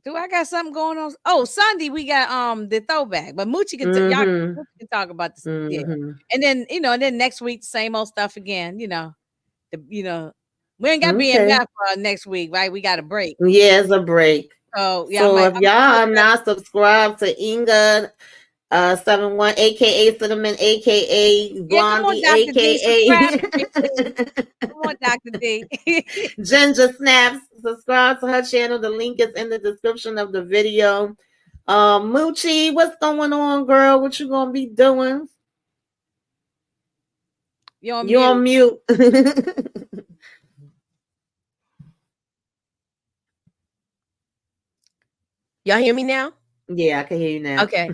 do I got something going on? Oh, Sunday we got the throwback, but Moochie can y'all can talk about this. Yeah. And then then next week same old stuff again. We ain't got BMF next week, right? We got a break. Yeah, it's a break. So if y'all are not subscribed to Inga 71, aka Cinnamon, aka Blondie, aka come on, Dr. D. Ginger Snaps. Subscribe to her channel. The link is in the description of the video. Moochie, what's going on, girl? What you gonna be doing? You're on mute. Y'all hear me now? Yeah, I can hear you now. Okay.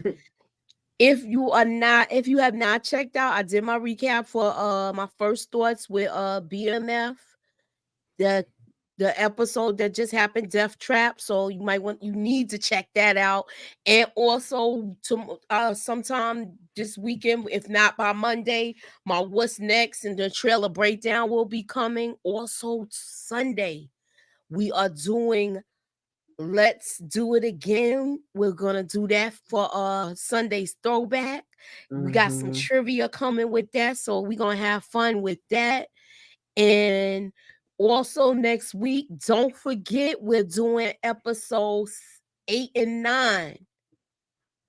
If you have not checked out, I did my recap for my first thoughts with BMF, the episode that just happened, Death Trap. So you need to check that out. And also sometime this weekend, if not by Monday, my What's Next and the trailer breakdown will be coming. Also Sunday, we are doing Let's Do It Again. We're gonna do that for Sunday's throwback. We got some trivia coming with that, so we're gonna have fun with that. And also next week, don't forget we're doing episodes 8 and 9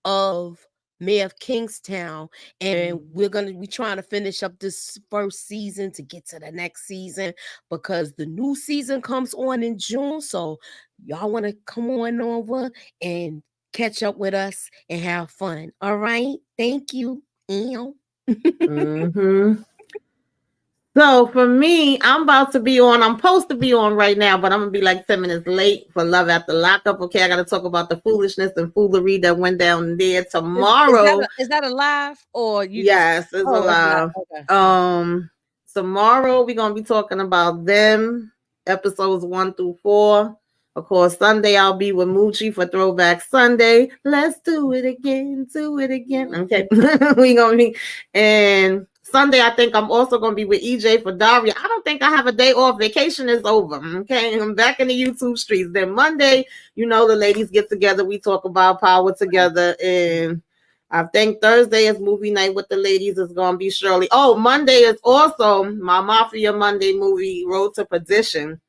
of Mayor of Kingstown, and we're gonna be trying to finish up this first season to get to the next season because the new season comes on in June. So y'all want to come on over and catch up with us and have fun. All right, thank you. So for me, I'm supposed to be on right now, but I'm gonna be like 10 minutes late for Love After Lockup. Okay, I gotta talk about the foolishness and foolery that went down there tomorrow. Is that a live or you yes, just it's oh, it's live. alive. Okay. Tomorrow we're gonna be talking about them episodes 1 through 4. Of course, Sunday I'll be with Moochie for Throwback Sunday. Let's do it again, Okay, we gonna be and Sunday, I think I'm also going to be with EJ for Daria. I don't think I have a day off. Vacation is over. Okay. I'm back in the YouTube streets. Then Monday, the ladies get together. We talk about power together. And I think Thursday is movie night with the ladies. Is going to be Shirley. Oh, Monday is also my Mafia Monday movie, Road to Perdition.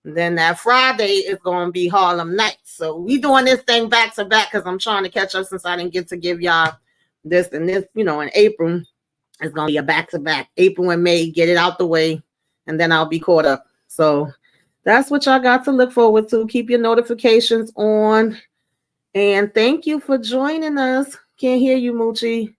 And then that Friday is going to be Harlem Nights. So we doing this thing back to back because I'm trying to catch up since I didn't get to give y'all this and this, in April. It's going to be a back-to-back. April and May, get it out the way, and then I'll be caught up. So that's what y'all got to look forward to. Keep your notifications on. And thank you for joining us. Can't hear you, Moochie.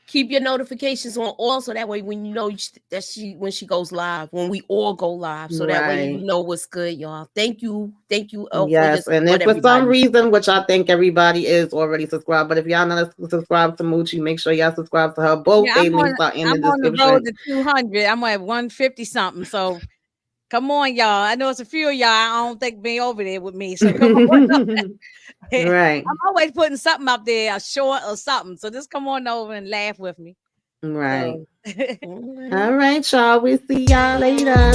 Keep your notifications on also. That way when that when she goes live, when we all go live. So that way you know what's good, y'all. Thank you. Yes, and if for some reason, which I think everybody is already subscribed, but if y'all not subscribed to Moochie, make sure y'all subscribe to her. Both links are in the description. I'm on the road to 200. I'm at 150 something. So come on, y'all. I know it's a few of y'all. I don't think be over there with me. So come on. Right. I'm always putting something up there, a short or something. So just come on over and laugh with me. Right. All right, y'all. We'll see y'all later.